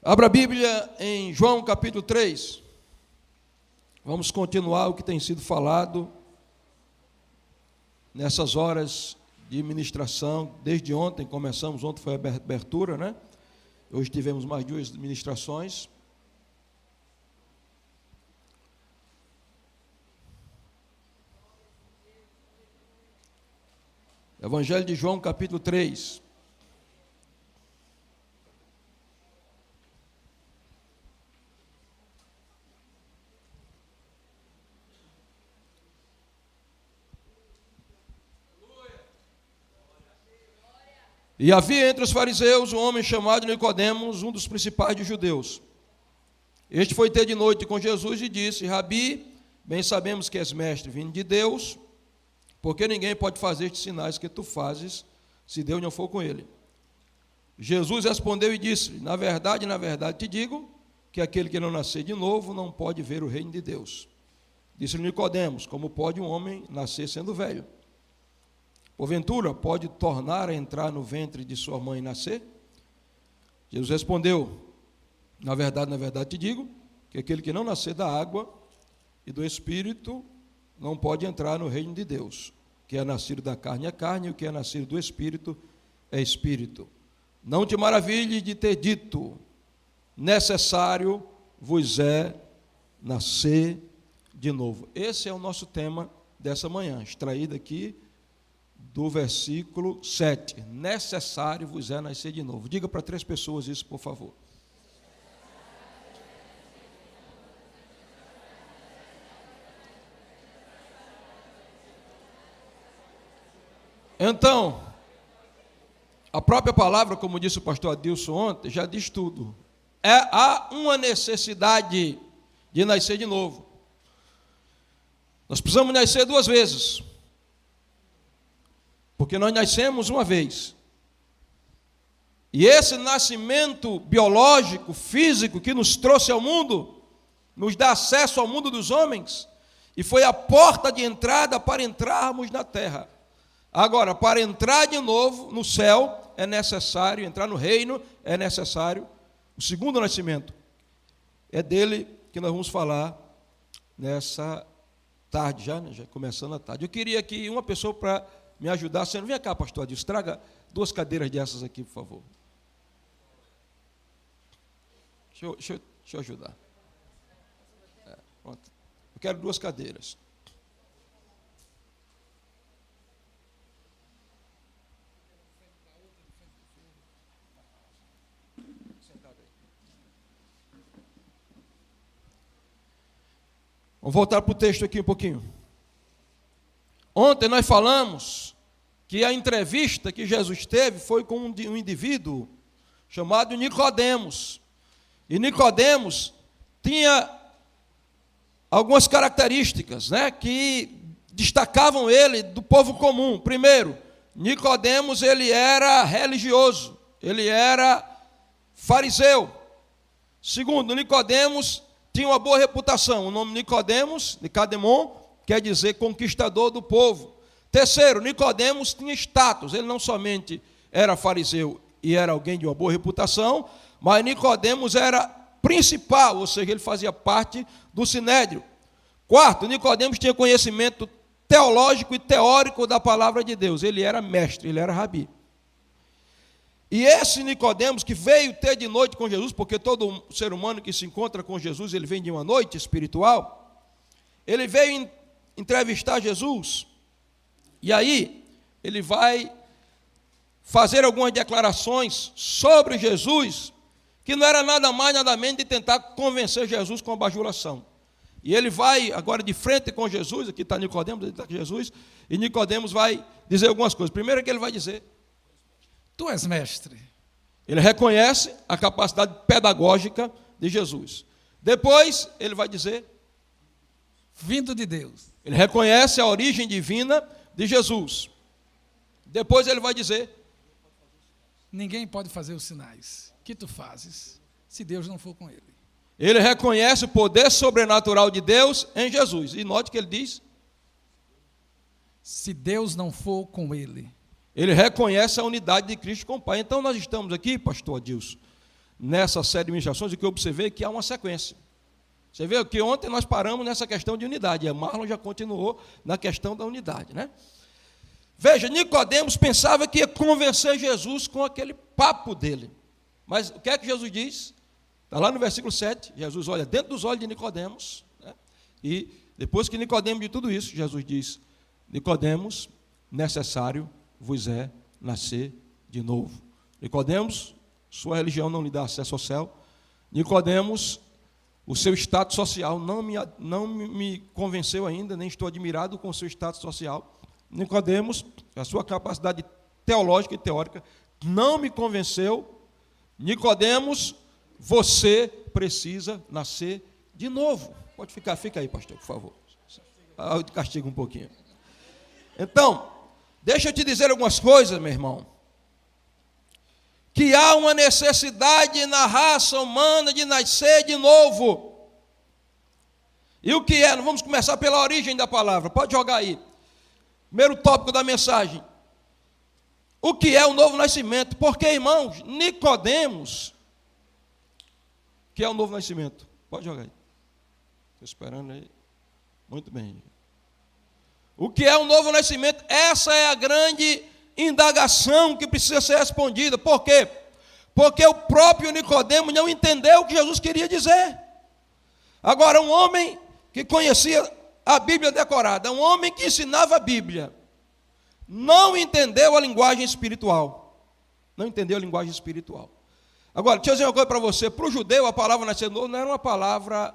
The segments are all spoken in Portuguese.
Abra a Bíblia em João capítulo 3. Vamos continuar o que tem sido falado nessas horas de ministração. Desde ontem começamos, ontem foi a abertura, né? Hoje tivemos mais duas ministrações. Evangelho de João capítulo 3. E havia entre os fariseus um homem chamado Nicodemos, um dos principais dos judeus. Este foi ter de noite com Jesus e disse: Rabi, bem sabemos que és mestre vindo de Deus, porque ninguém pode fazer estes sinais que tu fazes, se Deus não for com ele. Jesus respondeu e disse: na verdade te digo, que aquele que não nascer de novo não pode ver o reino de Deus. Disse-lhe Nicodemos: como pode um homem nascer sendo velho? Porventura, pode tornar a entrar no ventre de sua mãe e nascer? Jesus respondeu: na verdade te digo, que aquele que não nascer da água e do Espírito não pode entrar no reino de Deus. O que é nascido da carne é carne, e o que é nascido do Espírito é Espírito. Não te maravilhes de ter dito: necessário vos é nascer de novo. Esse é o nosso tema dessa manhã, extraído aqui do versículo 7. Necessário vos é nascer de novo. Diga para 3 pessoas isso, por favor. Então, a própria palavra, como disse o pastor Adilson ontem, já diz tudo. Há uma necessidade de nascer de novo. Nós precisamos nascer 2 vezes. Porque nós nascemos uma vez. E esse nascimento biológico, físico, que nos trouxe ao mundo, nos dá acesso ao mundo dos homens, e foi a porta de entrada para entrarmos na terra. Agora, para entrar de novo no céu, é necessário, entrar no reino, é necessário o segundo nascimento. É dele que nós vamos falar nessa tarde, já começando a tarde. Eu queria que uma pessoa para me ajudar, senhor, vem cá, pastor Adilson, traga 2 cadeiras dessas aqui, por favor. Deixa eu ajudar. Pronto. Eu quero 2 cadeiras. Vamos voltar para o texto aqui um pouquinho. Ontem nós falamos que a entrevista que Jesus teve foi com um indivíduo chamado Nicodemos. E Nicodemos tinha algumas características, né, que destacavam ele do povo comum. Primeiro, Nicodemos, ele era religioso, ele era fariseu. Segundo, Nicodemos tinha uma boa reputação. O nome Nicodemos, Nicademon, quer dizer conquistador do povo. Terceiro, Nicodemos tinha status. Ele não somente era fariseu e era alguém de uma boa reputação, mas Nicodemos era principal, ou seja, ele fazia parte do sinédrio. Quarto, Nicodemos tinha conhecimento teológico e teórico da palavra de Deus. Ele era mestre, ele era rabi. E esse Nicodemos que veio ter de noite com Jesus, porque todo ser humano que se encontra com Jesus, ele vem de uma noite espiritual, ele veio entrevistar Jesus, e aí ele vai fazer algumas declarações sobre Jesus, que não era nada mais, nada menos de tentar convencer Jesus com a bajulação. E ele vai agora de frente com Jesus, aqui está Nicodemos, está com Jesus, e Nicodemos vai dizer algumas coisas. Primeiro é que ele vai dizer: tu és mestre. Ele reconhece a capacidade pedagógica de Jesus. Depois ele vai dizer: vindo de Deus. Ele reconhece a origem divina de Jesus. Depois ele vai dizer: ninguém pode fazer os sinais que tu fazes, se Deus não for com ele. Ele reconhece o poder sobrenatural de Deus em Jesus. E note que ele diz: se Deus não for com ele. Ele reconhece a unidade de Cristo com o Pai. Então nós estamos aqui, pastor Adilson, nessa série de ministrações, o que eu observei é que há uma sequência. Você vê que ontem nós paramos nessa questão de unidade, e a Marlon já continuou na questão da unidade, né? Veja, Nicodemos pensava que ia convencer Jesus com aquele papo dele. Mas o que é que Jesus diz? Está lá no versículo 7, Jesus olha dentro dos olhos de Nicodemos, né? E depois que Nicodemos de tudo isso, Jesus diz: Nicodemos, necessário vos é nascer de novo. Nicodemos, sua religião não lhe dá acesso ao céu. Nicodemos, o seu status social não me convenceu ainda, nem estou admirado com o seu status social. Nicodemos, a sua capacidade teológica e teórica não me convenceu. Nicodemos, você precisa nascer de novo. Pode ficar, fica aí, pastor, por favor. Eu te castigo um pouquinho. Então, deixa eu te dizer algumas coisas, meu irmão. Que há uma necessidade na raça humana de nascer de novo. E o que é? Vamos começar pela origem da palavra. Pode jogar aí. Primeiro tópico da mensagem. O que é o novo nascimento? Porque, irmãos, Nicodemos, que é o novo nascimento. Pode jogar aí. Estou esperando aí. Muito bem. O que é o novo nascimento? Essa é a grande indagação que precisa ser respondida. Por quê? Porque o próprio Nicodemos não entendeu o que Jesus queria dizer. Agora, um homem que conhecia a Bíblia decorada, um homem que ensinava a Bíblia, não entendeu a linguagem espiritual. Não entendeu a linguagem espiritual. Agora, deixa eu dizer uma coisa para você. Para o judeu, a palavra nascer novo não era uma palavra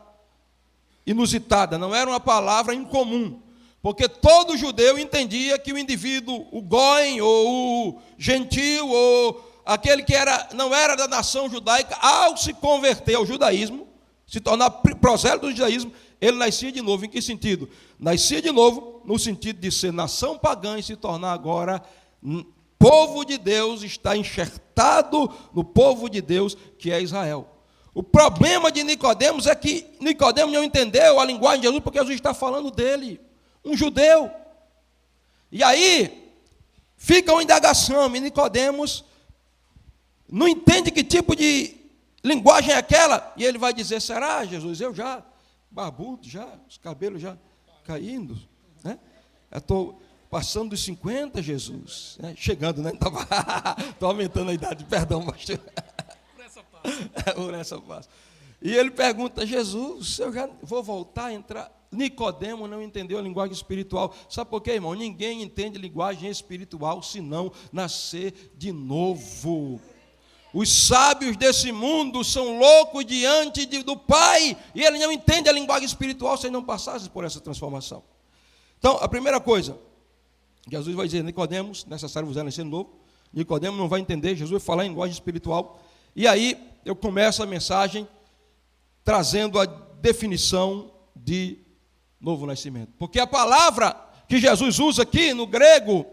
inusitada, não era uma palavra incomum. Porque todo judeu entendia que o indivíduo, o goim, ou o gentil, ou aquele que não era da nação judaica, ao se converter ao judaísmo, se tornar prosélito do judaísmo, ele nascia de novo. Em que sentido? Nascia de novo no sentido de ser nação pagã e se tornar agora povo de Deus, está enxertado no povo de Deus, que é Israel. O problema de Nicodemos é que Nicodemos não entendeu a linguagem de Jesus, porque Jesus está falando dele, um judeu. E aí fica uma indagação, e Nicodemos não entende que tipo de linguagem é aquela, e ele vai dizer: será, Jesus, eu já barbudo, já, os cabelos já caindo, né? Eu estou passando dos 50, Jesus, né? Chegando, né? Estou aumentando a idade, perdão, pastor. Por essa paz. E ele pergunta: Jesus, eu já vou voltar a entrar? Nicodemo não entendeu a linguagem espiritual. Sabe por quê, irmão? Ninguém entende linguagem espiritual senão nascer de novo. Os sábios desse mundo são loucos diante do Pai, e ele não entende a linguagem espiritual se não passasse por essa transformação. Então, a primeira coisa, Jesus vai dizer: Nicodemos, necessário vos é nascer de novo. Nicodemo não vai entender, Jesus vai falar em linguagem espiritual. E aí eu começo a mensagem trazendo a definição de novo nascimento. Porque a palavra que Jesus usa aqui no grego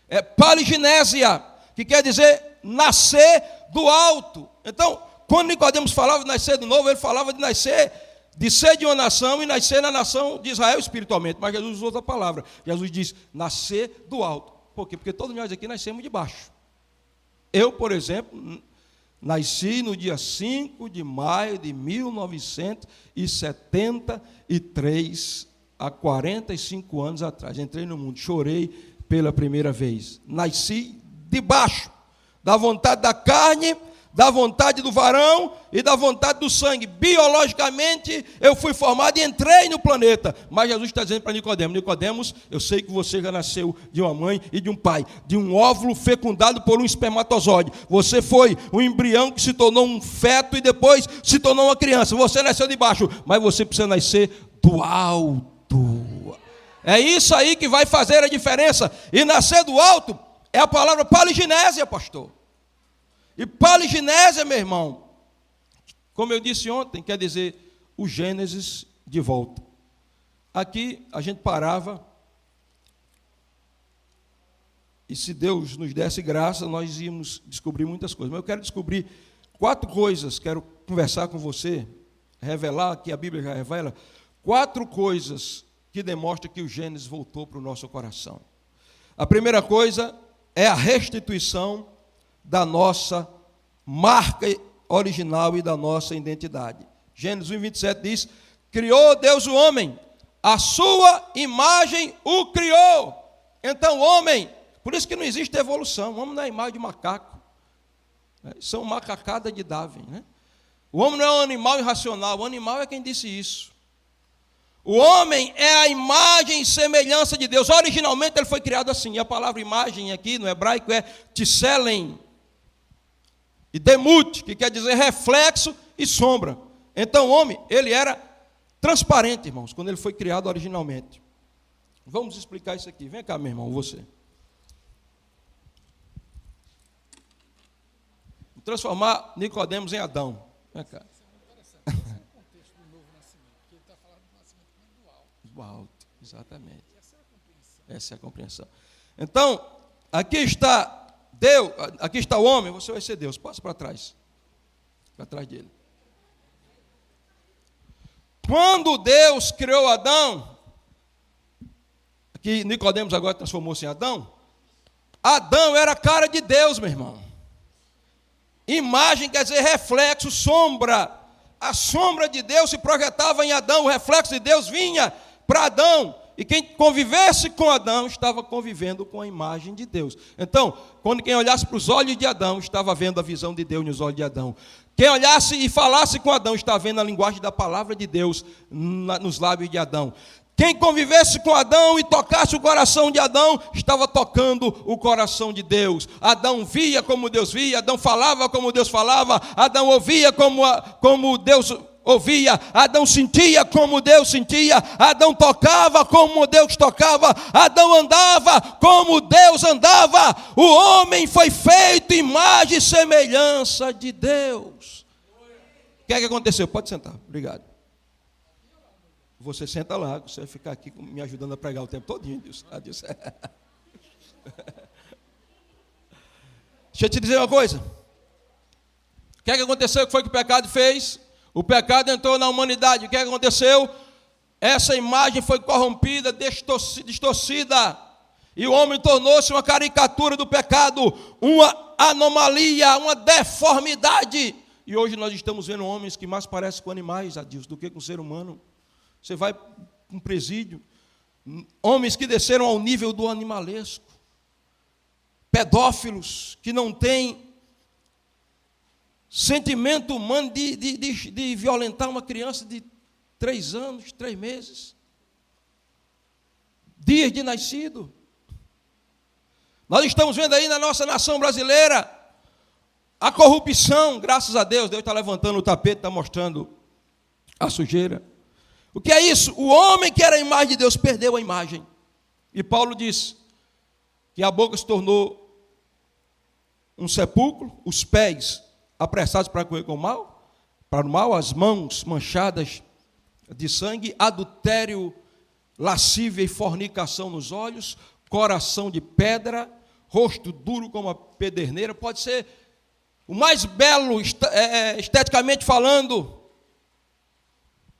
é paliginésia, que quer dizer nascer do alto. Então, quando Nicodemos falava de nascer de novo, ele falava de nascer, de ser de uma nação e nascer na nação de Israel espiritualmente. Mas Jesus usou outra palavra. Jesus diz nascer do alto. Por quê? Porque todos nós aqui nascemos de baixo. Eu, por exemplo, nasci no dia 5 de maio de 1973, há 45 anos atrás. Entrei no mundo, chorei pela primeira vez. Nasci de baixo, da vontade da carne, da vontade do varão e da vontade do sangue. Biologicamente, eu fui formado e entrei no planeta. Mas Jesus está dizendo para Nicodemos: Nicodemos, eu sei que você já nasceu de uma mãe e de um pai, de um óvulo fecundado por um espermatozoide. Você foi um embrião que se tornou um feto e depois se tornou uma criança. Você nasceu de baixo, mas você precisa nascer do alto. É isso aí que vai fazer a diferença. E nascer do alto é a palavra paliginésia, pastor. E paliginésia, meu irmão, como eu disse ontem, quer dizer o Gênesis de volta. Aqui a gente parava, e se Deus nos desse graça, nós íamos descobrir muitas coisas. Mas eu quero descobrir 4 coisas, quero conversar com você, revelar, que a Bíblia já revela, 4 coisas que demonstram que o Gênesis voltou para o nosso coração. A primeira coisa é a restituição da nossa marca original e da nossa identidade. Gênesis 1:27 diz: criou Deus o homem, a sua imagem o criou. Então o homem, por isso que não existe evolução, o homem não é a imagem de macaco, são macacadas de Darwin, né? O homem não é um animal irracional, o animal é quem disse isso. O homem é a imagem e semelhança de Deus. Originalmente ele foi criado assim. E a palavra imagem aqui no hebraico é tselem e demut, que quer dizer reflexo e sombra. Então o homem, ele era transparente, irmãos, quando ele foi criado originalmente. Vamos explicar isso aqui. Vem cá, meu irmão, você. Transformar Nicodemos em Adão. Vem cá. Do alto, exatamente. Essa é a compreensão. Então, aqui está Deus, aqui está o homem, você vai ser Deus. Passa para trás dele. Quando Deus criou Adão, aqui Nicodemos agora transformou-se em Adão. Adão era a cara de Deus, meu irmão. Imagem quer dizer reflexo, sombra. A sombra de Deus se projetava em Adão, o reflexo de Deus vinha para Adão, e quem convivesse com Adão estava convivendo com a imagem de Deus. Então, quando quem olhasse para os olhos de Adão, estava vendo a visão de Deus nos olhos de Adão. Quem olhasse e falasse com Adão, estava vendo a linguagem da palavra de Deus nos lábios de Adão. Quem convivesse com Adão e tocasse o coração de Adão, estava tocando o coração de Deus. Adão via como Deus via, Adão falava como Deus falava, Adão ouvia como Deus ouvia, Adão sentia como Deus sentia, Adão tocava como Deus tocava, Adão andava como Deus andava. O homem foi feito imagem e semelhança de Deus. O que é que aconteceu? Pode sentar, obrigado. Você senta lá, você vai ficar aqui me ajudando a pregar o tempo todinho, Deus. Deixa eu te dizer uma coisa. O que é que aconteceu? O que foi que o pecado fez? O pecado entrou na humanidade. O que é que aconteceu? Essa imagem foi corrompida, distorcida. E o homem tornou-se uma caricatura do pecado, uma anomalia, uma deformidade. E hoje nós estamos vendo homens que mais parecem com animais, Adilson, do que com o ser humano. Você vai para um presídio, homens que desceram ao nível do animalesco, pedófilos que não têm sentimento humano de violentar uma criança de 3 anos, 3 meses, dias de nascido. Nós estamos vendo aí na nossa nação brasileira a corrupção, graças a Deus, Deus está levantando o tapete, está mostrando a sujeira. O que é isso? O homem que era a imagem de Deus perdeu a imagem. E Paulo diz que a boca se tornou um sepulcro, os pés apressados para correr com o mal, para o mal, as mãos manchadas de sangue, adultério, lascívia e fornicação nos olhos, coração de pedra, rosto duro como a pederneira. Pode ser o mais belo esteticamente falando,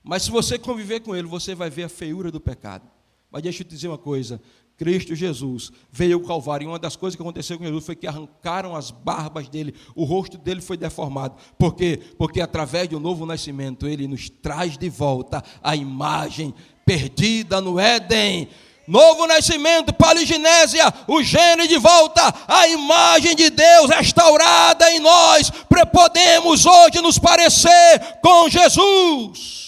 mas se você conviver com ele, você vai ver a feiura do pecado. Mas deixa eu te dizer uma coisa, Cristo Jesus veio ao Calvário, e uma das coisas que aconteceu com Jesus foi que arrancaram as barbas dele, o rosto dele foi deformado. Por quê? Porque através de um novo nascimento, ele nos traz de volta a imagem perdida no Éden. Novo nascimento, paliginésia, o gênero de volta, a imagem de Deus restaurada em nós. Podemos hoje nos parecer com Jesus.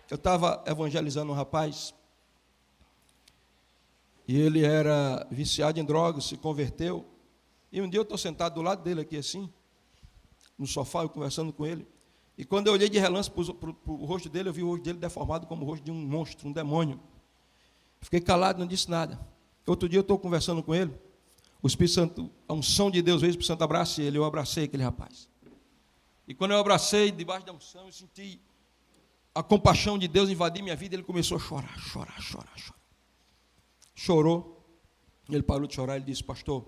Eu estava evangelizando um rapaz, e ele era viciado em drogas, se converteu, e um dia eu estou sentado do lado dele aqui assim, no sofá, eu conversando com ele, e quando eu olhei de relance para o rosto dele, eu vi o rosto dele deformado como o rosto de um monstro, um demônio. Fiquei calado, não disse nada. Outro dia eu estou conversando com ele, o Espírito Santo, a unção de Deus veio, o Espírito Santo abraça ele, eu abracei aquele rapaz. E quando eu abracei, debaixo da unção, eu senti a compaixão de Deus invadir minha vida, ele começou a chorar. Chorou, ele parou de chorar, ele disse: pastor,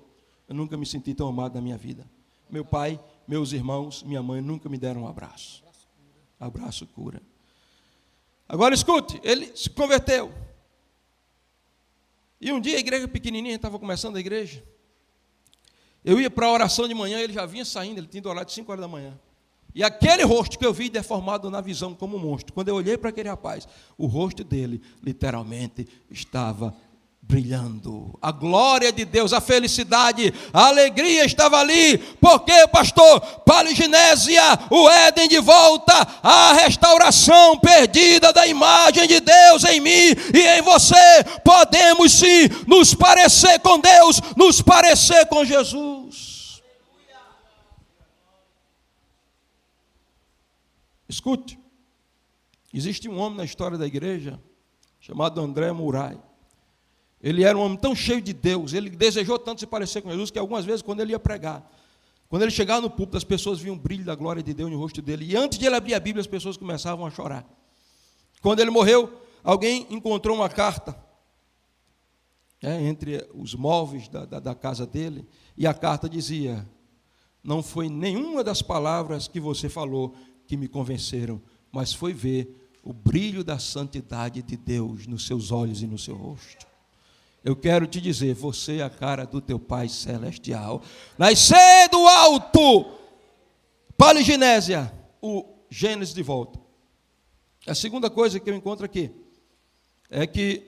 eu nunca me senti tão amado na minha vida. Meu pai, meus irmãos, minha mãe nunca me deram um abraço. Abraço cura. Agora escute, ele se converteu. E um dia a igreja pequenininha, estava começando a igreja, Eu ia para a oração de manhã, ele já vinha saindo, ele tinha ido orar de 5 horas da manhã. E aquele rosto que eu vi deformado na visão como um monstro, quando eu olhei para aquele rapaz, o rosto dele literalmente estava brilhando. A glória de Deus, a felicidade, a alegria estava ali. Porque, pastor, Paliginésia, o Éden de volta, a restauração perdida da imagem de Deus em mim e em você. Podemos sim nos parecer com Deus, nos parecer com Jesus. Escute, existe um homem na história da igreja chamado André Murai. Ele era um homem tão cheio de Deus, ele desejou tanto se parecer com Jesus, que algumas vezes quando ele ia pregar, quando ele chegava no púlpito, as pessoas viam o brilho da glória de Deus no rosto dele, e antes de ele abrir a Bíblia, as pessoas começavam a chorar. Quando ele morreu, alguém encontrou uma carta entre os móveis da casa dele, e a carta dizia: não foi nenhuma das palavras que você falou que me convenceram, mas foi ver o brilho da santidade de Deus nos seus olhos e no seu rosto. Eu quero te dizer, você é a cara do teu Pai Celestial. Nascer do alto, Paliginésia, o Gênesis de volta. A segunda coisa que eu encontro aqui é que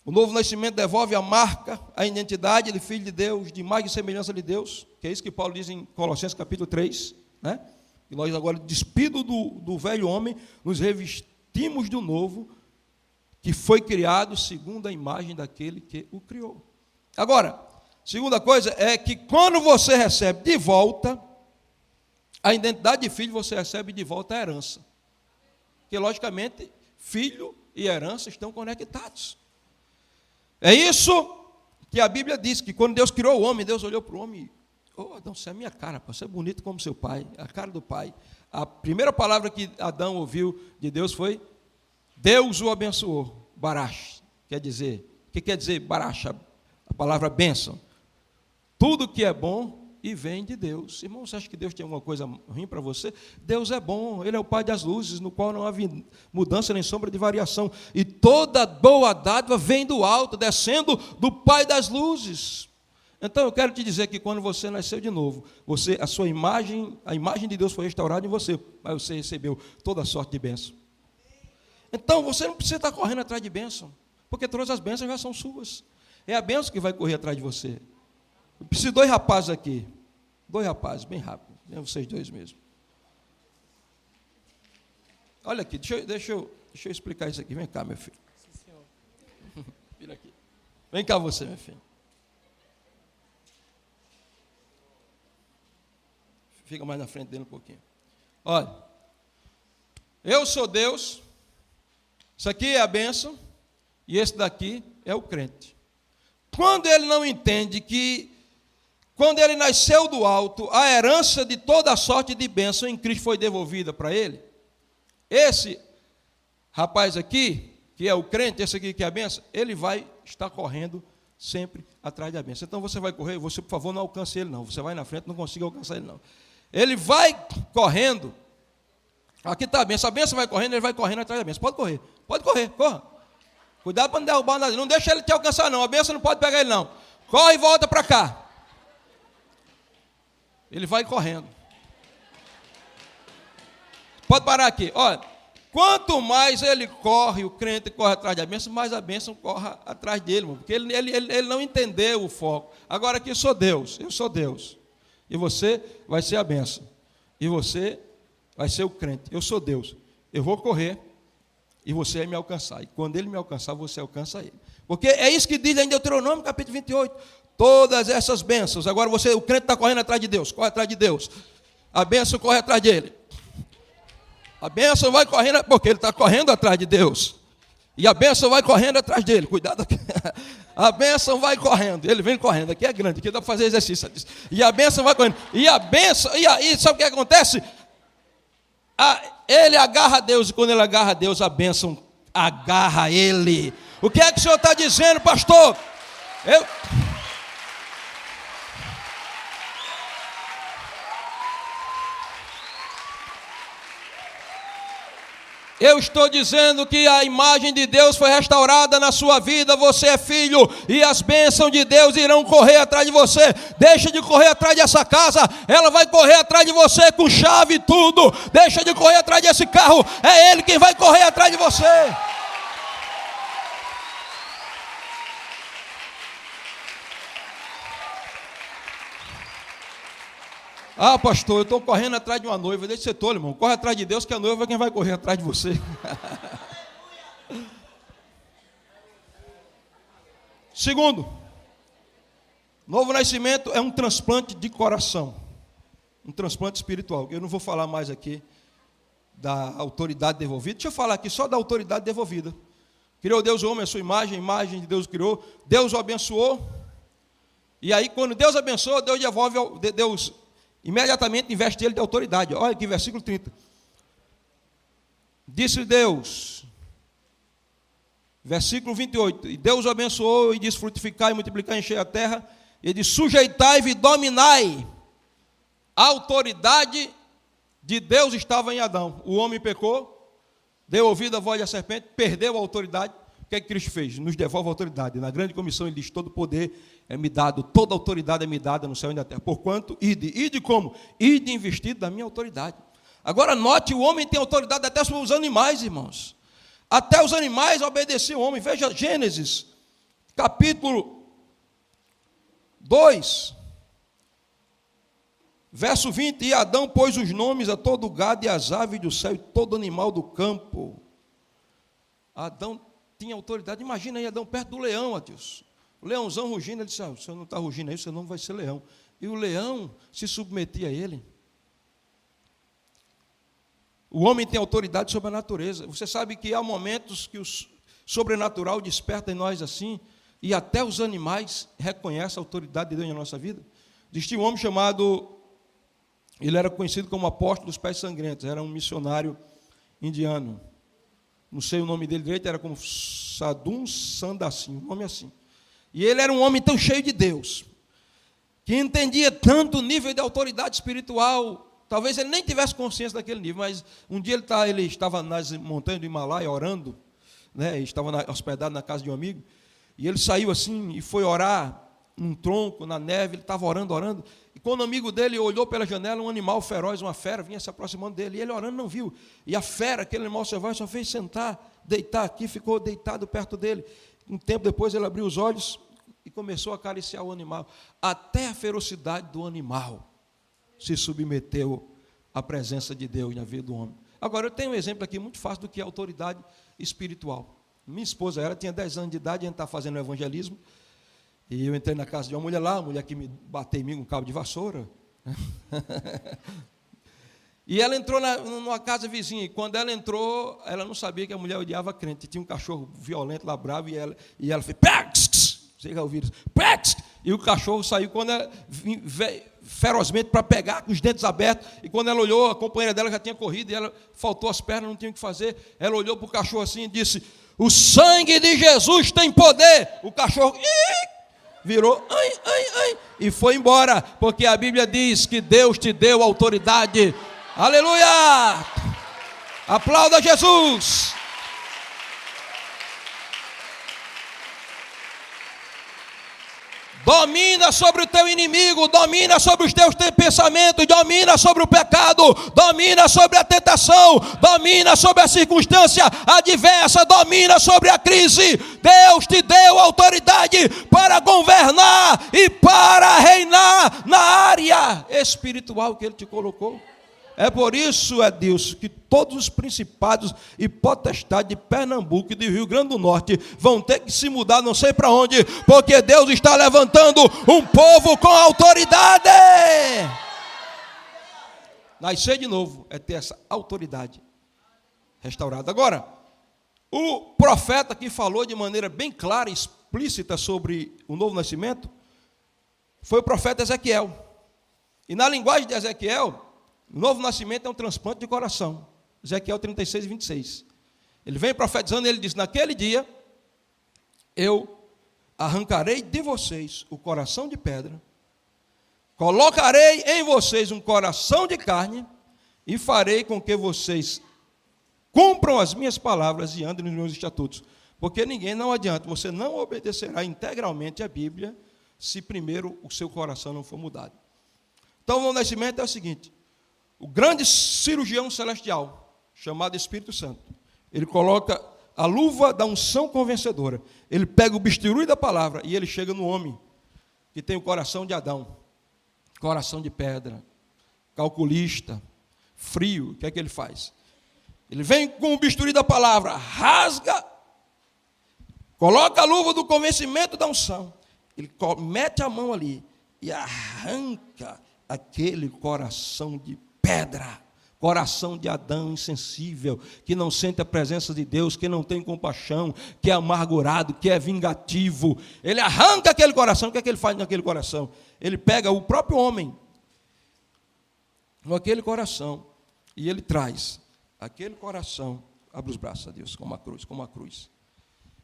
o novo nascimento devolve a marca, a identidade de filho de Deus, de imagem e semelhança de Deus, que é isso que Paulo diz em Colossenses capítulo 3, né? E nós agora, despido do velho homem, nos revestimos do novo, que foi criado segundo a imagem daquele que o criou. Agora, segunda coisa é que quando você recebe de volta a identidade de filho, você recebe de volta a herança. Porque, logicamente, filho e herança estão conectados. É isso que a Bíblia diz, que quando Deus criou o homem, Deus olhou para o homem e: oh, Adão, você é a minha cara, você é bonito como seu pai, a cara do pai. A primeira palavra que Adão ouviu de Deus foi: Deus o abençoou. Barash, quer dizer, o que quer dizer Barash? A palavra bênção. Tudo que é bom e vem de Deus. Irmão, você acha que Deus tem alguma coisa ruim para você? Deus é bom, Ele é o Pai das luzes, no qual não há mudança nem sombra de variação. E toda boa dádiva vem do alto, descendo do Pai das luzes. Então eu quero te dizer que quando você nasceu de novo, a sua imagem, a imagem de Deus foi restaurada em você, mas você recebeu toda sorte de bênção. Então você não precisa estar correndo atrás de bênção, porque todas as bênçãos já são suas. É a bênção que vai correr atrás de você. Eu preciso de 2 rapazes aqui. 2 rapazes, bem rápido. É vocês 2 mesmo. Olha aqui, deixa eu explicar isso aqui. Vem cá, meu filho. Sim, senhor. Vira aqui. Vem cá você, meu filho. Fica mais na frente dele um pouquinho. Olha, eu sou Deus. Isso aqui é a bênção, e esse daqui é o crente. Quando ele não entende que, quando ele nasceu do alto, a herança de toda a sorte de bênção em Cristo foi devolvida para ele, esse rapaz aqui, que é o crente, esse aqui que é a bênção, ele vai estar correndo sempre atrás da bênção. Então você vai correr, você, por favor, não alcance ele não, você vai na frente, não consiga alcançar ele não. Ele vai correndo. Aqui está a bênção vai correndo, ele vai correndo atrás da bênção. Pode correr, corra. Cuidado para não derrubar nada, não deixa ele te alcançar não, a bênção não pode pegar ele não. Corre e volta para cá. Ele vai correndo. Pode parar aqui, olha. Quanto mais ele corre, o crente corre atrás da bênção, mais a bênção corre atrás dele, porque ele não entendeu o foco. Agora aqui eu sou Deus. E você vai ser a bênção. E você vai ser o crente. Eu sou Deus. Eu vou correr e você vai me alcançar. E quando ele me alcançar, você alcança ele. Porque é isso que diz em Deuteronômio, capítulo 28. Todas essas bênçãos. Agora o crente está correndo atrás de Deus. Corre atrás de Deus. A bênção corre atrás dele. A bênção vai correndo, porque ele está correndo atrás de Deus. E a bênção vai correndo atrás dele. Cuidado aqui. A bênção vai correndo. Ele vem correndo. Aqui é grande, aqui dá para fazer exercício. E a bênção vai correndo. E a bênção, e aí, sabe o que acontece? Ele agarra a Deus, e quando ele agarra a Deus, a bênção agarra ele. O que é que o senhor está dizendo, pastor? Eu estou dizendo que a imagem de Deus foi restaurada na sua vida, você é filho, e as bênçãos de Deus irão correr atrás de você. Deixa de correr atrás dessa casa, ela vai correr atrás de você com chave e tudo. Deixa de correr atrás desse carro, é Ele quem vai correr atrás de você. Ah, pastor, eu estou correndo atrás de uma noiva. Deixa de ser tolo, irmão. Corre atrás de Deus, que a noiva é quem vai correr atrás de você. Segundo, novo nascimento é um transplante de coração. Um transplante espiritual. Eu não vou falar mais aqui da autoridade devolvida. Deixa eu falar aqui só da autoridade devolvida. Criou Deus o homem, a sua imagem, a imagem de Deus criou. Deus o abençoou. E aí, quando Deus abençoa, Deus devolve, Deus imediatamente investe ele de autoridade. Olha aqui, versículo 30. Disse Deus, versículo 28, e Deus o abençoou e disse: frutificai, multiplicai, enchei a terra, e disse: sujeitai-vos e dominai. A autoridade de Deus estava em Adão. O homem pecou, deu ouvido à voz da serpente, perdeu a autoridade. O que é que Cristo fez? Nos devolve a autoridade. Na grande comissão ele diz: todo poder é me dado, toda autoridade é me dada no céu e na terra. Porquanto, ide como? Ide investido da minha autoridade. Agora note, o homem tem autoridade até sobre os animais, irmãos. Até os animais obedeciam o homem. Veja Gênesis, capítulo 2, verso 20. E Adão pôs os nomes a todo gado e às aves do céu e todo animal do campo. Adão tinha autoridade. Imagina aí Adão perto do leão, ó Deus. O leãozão rugindo, ele disse: o senhor não está rugindo aí, o senhor não vai ser leão. E o leão se submetia a ele. O homem tem autoridade sobre a natureza. Você sabe que há momentos que o sobrenatural desperta em nós assim, e até os animais reconhecem a autoridade de Deus na nossa vida. Existia um homem chamado, ele era conhecido como apóstolo dos pés sangrentos, era um missionário indiano. Não sei o nome dele direito, era como Sadhum Sandassim, um nome assim. E ele era um homem tão cheio de Deus, que entendia tanto o nível de autoridade espiritual. Talvez ele nem tivesse consciência daquele nível, mas um dia ele estava nas montanhas do Himalaia orando, né, estava hospedado na casa de um amigo, e ele saiu assim e foi orar num tronco, na neve. Ele estava orando, e quando o amigo dele olhou pela janela, um animal feroz, uma fera, vinha se aproximando dele, e ele orando não viu, e a fera, aquele animal selvagem, só fez sentar, deitar aqui, ficou deitado perto dele. Um tempo depois ele abriu os olhos e começou a acariciar o animal. Até a ferocidade do animal se submeteu à presença de Deus na vida do homem. Agora, eu tenho um exemplo aqui muito fácil do que é autoridade espiritual. Minha esposa, ela tinha 10 anos de idade, a gente estava fazendo evangelismo, e eu entrei na casa de uma mulher lá, uma mulher que me bateu em mim com um cabo de vassoura. E ela entrou numa casa vizinha, e quando ela entrou, ela não sabia que a mulher odiava crente. Tinha um cachorro violento lá, bravo, e ela fez, vocês já ouviram isso? E o cachorro saiu ferozmente para pegar, com os dentes abertos, e quando ela olhou, a companheira dela já tinha corrido, e ela faltou as pernas, não tinha o que fazer. Ela olhou para o cachorro assim e disse: o sangue de Jesus tem poder. O cachorro virou, e foi embora, porque a Bíblia diz que Deus te deu autoridade. Aleluia! Aplauda Jesus! Domina sobre o teu inimigo, domina sobre os teus pensamentos, domina sobre o pecado, domina sobre a tentação, domina sobre a circunstância adversa, domina sobre a crise. Deus te deu autoridade para governar e para reinar na área espiritual que Ele te colocou. É por isso, Deus, que todos os principados e potestades de Pernambuco e de Rio Grande do Norte vão ter que se mudar, não sei para onde, porque Deus está levantando um povo com autoridade. Nascer de novo é ter essa autoridade restaurada. Agora, o profeta que falou de maneira bem clara e explícita sobre o novo nascimento foi o profeta Ezequiel. E na linguagem de Ezequiel, o novo nascimento é um transplante de coração. Ezequiel 36, 26. Ele vem profetizando e ele diz: naquele dia, eu arrancarei de vocês o coração de pedra, colocarei em vocês um coração de carne, e farei com que vocês cumpram as minhas palavras e andem nos meus estatutos. Porque não adianta, você não obedecerá integralmente a Bíblia se primeiro o seu coração não for mudado. Então, o novo nascimento é o seguinte: o grande cirurgião celestial, chamado Espírito Santo, ele coloca a luva da unção convencedora, ele pega o bisturi da palavra e ele chega no homem que tem o coração de Adão, coração de pedra, calculista, frio. O que é que ele faz? Ele vem com o bisturi da palavra, rasga, coloca a luva do convencimento da unção, ele mete a mão ali e arranca aquele coração de pedra, coração de Adão insensível, que não sente a presença de Deus, que não tem compaixão, que é amargurado, que é vingativo. Ele arranca aquele coração. O que é que ele faz naquele coração? Ele pega o próprio homem com aquele coração e ele traz aquele coração, abre os braços a Deus, como a cruz.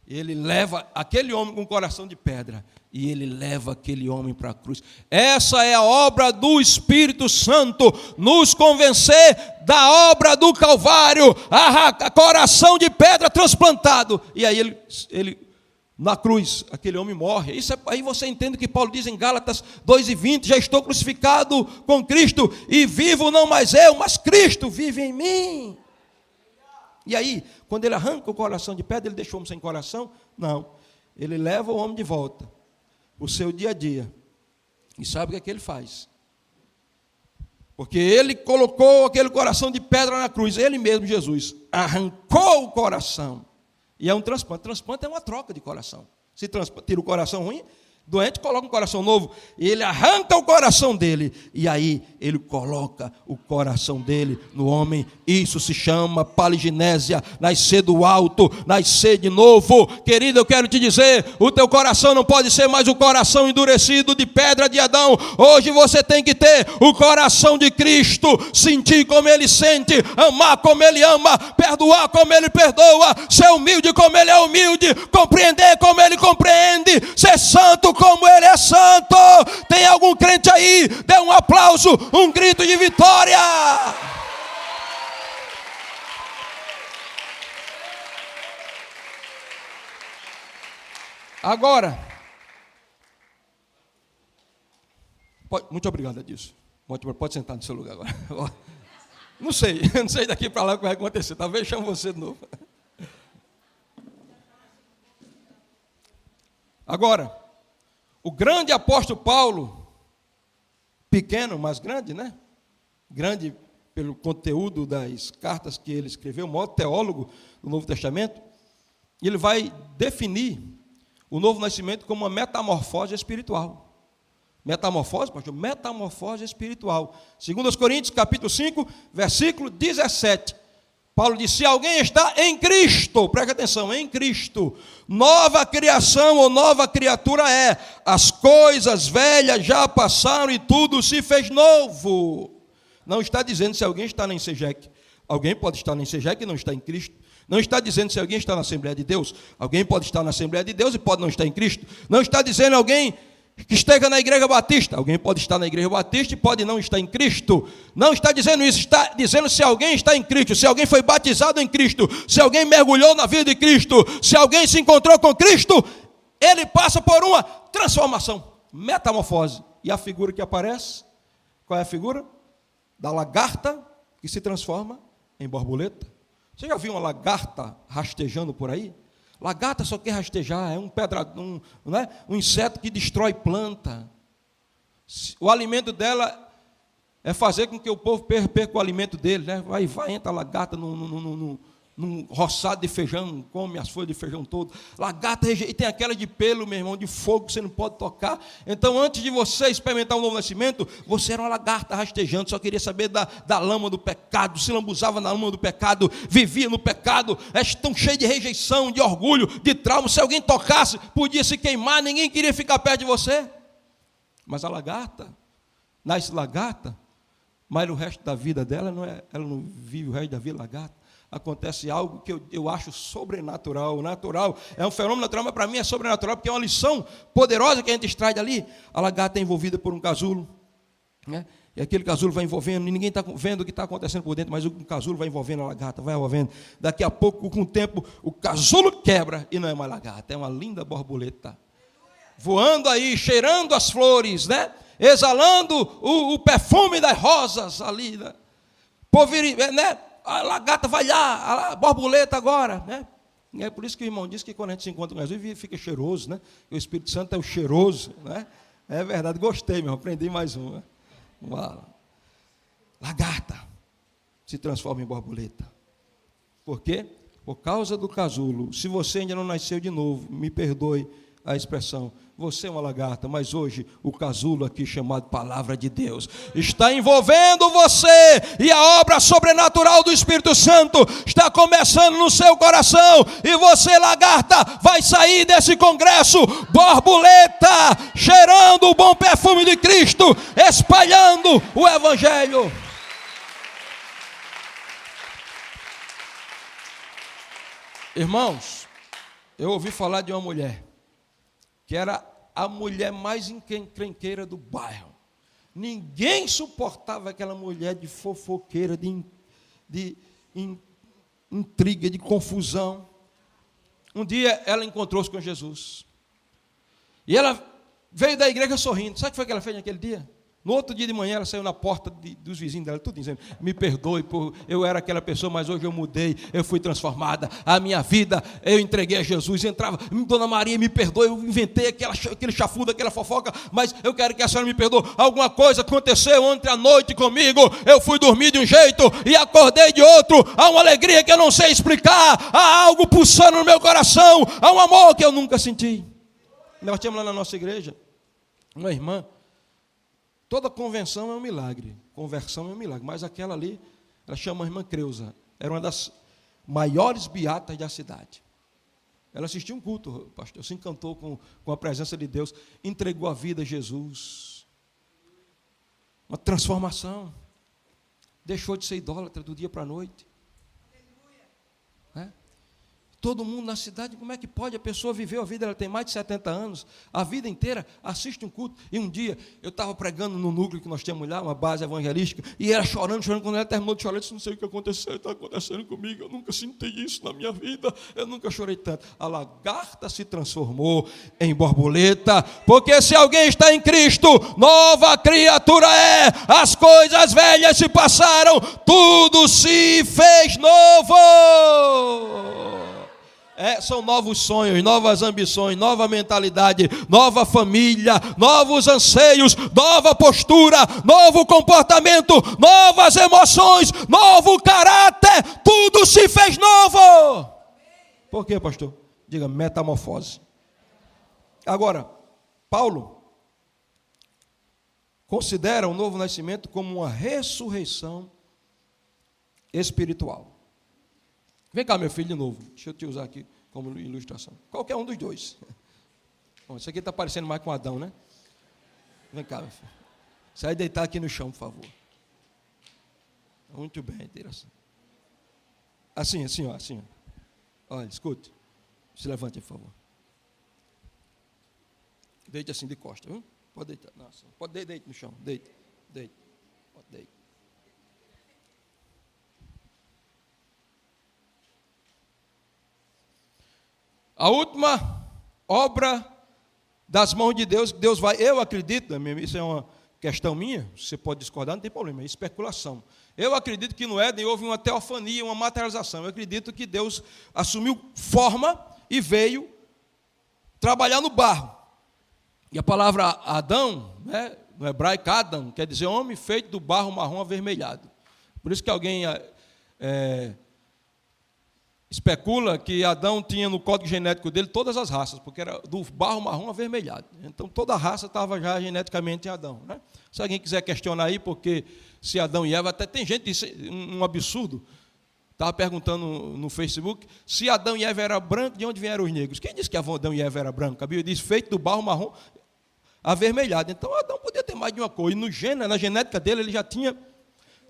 Ele leva aquele homem com o coração de pedra e ele leva aquele homem para a cruz. Essa é a obra do Espírito Santo, nos convencer da obra do Calvário, a coração de pedra transplantado. E aí ele na cruz, aquele homem morre. Aí você entende que Paulo diz em Gálatas 2:20, já estou crucificado com Cristo e vivo não mais eu, mas Cristo vive em mim. E aí, quando ele arranca o coração de pedra, ele deixa o homem sem coração? Não. Ele leva o homem de volta para o seu dia a dia. E sabe o que é que ele faz? Porque ele colocou aquele coração de pedra na cruz. Ele mesmo, Jesus, arrancou o coração. E é um transplante. Transplante é uma troca de coração. Se tira o coração ruim, doente, coloca um coração novo. E ele arranca o coração dele. E aí ele coloca o coração dele no homem. Isso se chama paliginésia, nascer do alto, nascer de novo. Querido, eu quero te dizer, o teu coração não pode ser mais o coração endurecido de pedra de Adão. Hoje você tem que ter o coração de Cristo, sentir como ele sente, amar como ele ama, perdoar como ele perdoa, ser humilde como ele é humilde, compreender como ele compreende, ser santo como ele é santo. Tem algum crente aí? Dê um aplauso, um grito de vitória. Agora, muito obrigado, Edilson. Pode sentar no seu lugar agora. Não sei daqui para lá o que vai acontecer. Talvez chame você de novo. Agora, o grande apóstolo Paulo, pequeno, mas grande, né? Grande pelo conteúdo das cartas que ele escreveu, o maior teólogo do Novo Testamento, ele vai definir o novo nascimento como uma metamorfose espiritual. Metamorfose, pastor? Metamorfose espiritual. 2 Coríntios, capítulo 5, versículo 17. Paulo diz: se alguém está em Cristo, preste atenção, em Cristo, nova criação ou nova criatura é. As coisas velhas já passaram e tudo se fez novo. Não está dizendo se alguém está na Insegec. Alguém pode estar na Insegec e não está em Cristo. Não está dizendo se alguém está na Assembleia de Deus. Alguém pode estar na Assembleia de Deus e pode não estar em Cristo. Não está dizendo alguém que esteja na Igreja Batista. Alguém pode estar na Igreja Batista e pode não estar em Cristo. Não está dizendo isso. Está dizendo se alguém está em Cristo, se alguém foi batizado em Cristo, se alguém mergulhou na vida de Cristo, se alguém se encontrou com Cristo, ele passa por uma transformação, metamorfose. E a figura que aparece, qual é a figura? Da lagarta que se transforma em borboleta. Você já viu uma lagarta rastejando por aí? Lagarta só quer rastejar, é um inseto que destrói planta. O alimento dela é fazer com que o povo perca o alimento dele, né? Vai, entra a lagarta num roçado de feijão, come as folhas de feijão todo. Lagarta, e tem aquela de pelo, meu irmão, de fogo que você não pode tocar. Então, antes de você experimentar o novo nascimento, você era uma lagarta rastejando, só queria saber da lama do pecado, se lambuzava na lama do pecado, vivia no pecado, é tão cheio de rejeição, de orgulho, de trauma. Se alguém tocasse, podia se queimar, ninguém queria ficar perto de você. Mas a lagarta, nasce lagarta, mas o resto da vida dela ela não vive o resto da vida lagarta. Acontece algo que eu acho sobrenatural. Natural é um fenômeno natural, mas para mim é sobrenatural, porque é uma lição poderosa que a gente extrai dali. A lagarta é envolvida por um casulo, né? E aquele casulo vai envolvendo, e ninguém está vendo o que está acontecendo por dentro, mas o casulo vai envolvendo a lagarta, vai envolvendo. Daqui a pouco, com o tempo, o casulo quebra e não é mais lagarta, é uma linda borboleta. Voando aí, cheirando as flores, né? Exalando o perfume das rosas ali, né? Né? A lagarta vai lá, a borboleta agora, né? E é por isso que o irmão diz que quando a gente se encontra com Jesus, fica cheiroso, né? O Espírito Santo é o cheiroso, né? É verdade, gostei, meu irmão, aprendi mais uma. Uma lagarta se transforma em borboleta. Por quê? Por causa do casulo. Se você ainda não nasceu de novo, me perdoe a expressão, você é uma lagarta, mas hoje o casulo aqui chamado Palavra de Deus está envolvendo você, e a obra sobrenatural do Espírito Santo está começando no seu coração, e você, lagarta, vai sair desse congresso borboleta, cheirando o bom perfume de Cristo, espalhando o Evangelho. Irmãos, eu ouvi falar de uma mulher que era a mulher mais encrenqueira do bairro. Ninguém suportava aquela mulher de fofoqueira, de intriga, de confusão. Um dia ela encontrou-se com Jesus. E ela veio da igreja sorrindo. Sabe o que foi que ela fez naquele dia? No outro dia de manhã, ela saiu na porta dos vizinhos dela, tudo dizendo, me perdoe, eu era aquela pessoa, mas hoje eu mudei, eu fui transformada, a minha vida, eu entreguei a Jesus, entrava, Dona Maria, me perdoe, eu inventei aquele chafudo, aquela fofoca, mas eu quero que a senhora me perdoe, alguma coisa aconteceu ontem à noite comigo, eu fui dormir de um jeito e acordei de outro, há uma alegria que eu não sei explicar, há algo pulsando no meu coração, há um amor que eu nunca senti. Nós tínhamos lá na nossa igreja uma irmã. Toda convenção é um milagre, conversão é um milagre, mas aquela ali, ela chama a irmã Creuza, era uma das maiores beatas da cidade. Ela assistiu um culto, pastor, se encantou com a presença de Deus, entregou a vida a Jesus, uma transformação, deixou de ser idólatra do dia para a noite. Todo mundo na cidade, como é que pode? A pessoa viveu a vida, ela tem mais de 70 anos, a vida inteira, assiste um culto. E um dia, eu estava pregando no núcleo que nós temos lá, uma base evangelística, e ela chorando, quando ela terminou de chorar, eu disse, não sei o que aconteceu, está acontecendo comigo, eu nunca senti isso na minha vida, eu nunca chorei tanto. A lagarta se transformou em borboleta, porque se alguém está em Cristo, nova criatura é, as coisas velhas se passaram, tudo se fez novo. São novos sonhos, novas ambições, nova mentalidade, nova família, novos anseios, nova postura, novo comportamento, novas emoções, novo caráter, tudo se fez novo. Por quê, pastor? Diga, metamorfose. Agora, Paulo considera o novo nascimento como uma ressurreição espiritual. Vem cá, meu filho, de novo. Deixa eu te usar aqui como ilustração. Qualquer um dos dois. Bom, isso aqui está parecendo mais com Adão, né? Vem cá, meu filho. Sai deitar aqui no chão, por favor. Muito bem, direção. Assim, ó. Olha, escute. Se levante, por favor. Deite assim de costas, viu? Pode deitar. Nossa, pode deitar no chão. Deite. Pode deitar. A última obra das mãos de Deus, Deus vai, eu acredito, isso é uma questão minha, você pode discordar, não tem problema, é especulação. Eu acredito que no Éden houve uma teofania, uma materialização. Eu acredito que Deus assumiu forma e veio trabalhar no barro. E a palavra Adão, né, no hebraico Adam, quer dizer homem feito do barro marrom avermelhado. Por isso que alguém especula que Adão tinha no código genético dele todas as raças, porque era do barro marrom avermelhado. Então, toda a raça estava já geneticamente em Adão. Né? Se alguém quiser questionar aí, porque se Adão e Eva, até tem gente que disse um absurdo, estava perguntando no Facebook, se Adão e Eva eram brancos, de onde vieram os negros? Quem disse que Adão e Eva eram brancos? A Bíblia diz, feito do barro marrom avermelhado. Então, Adão podia ter mais de uma cor, e na genética dele, ele já tinha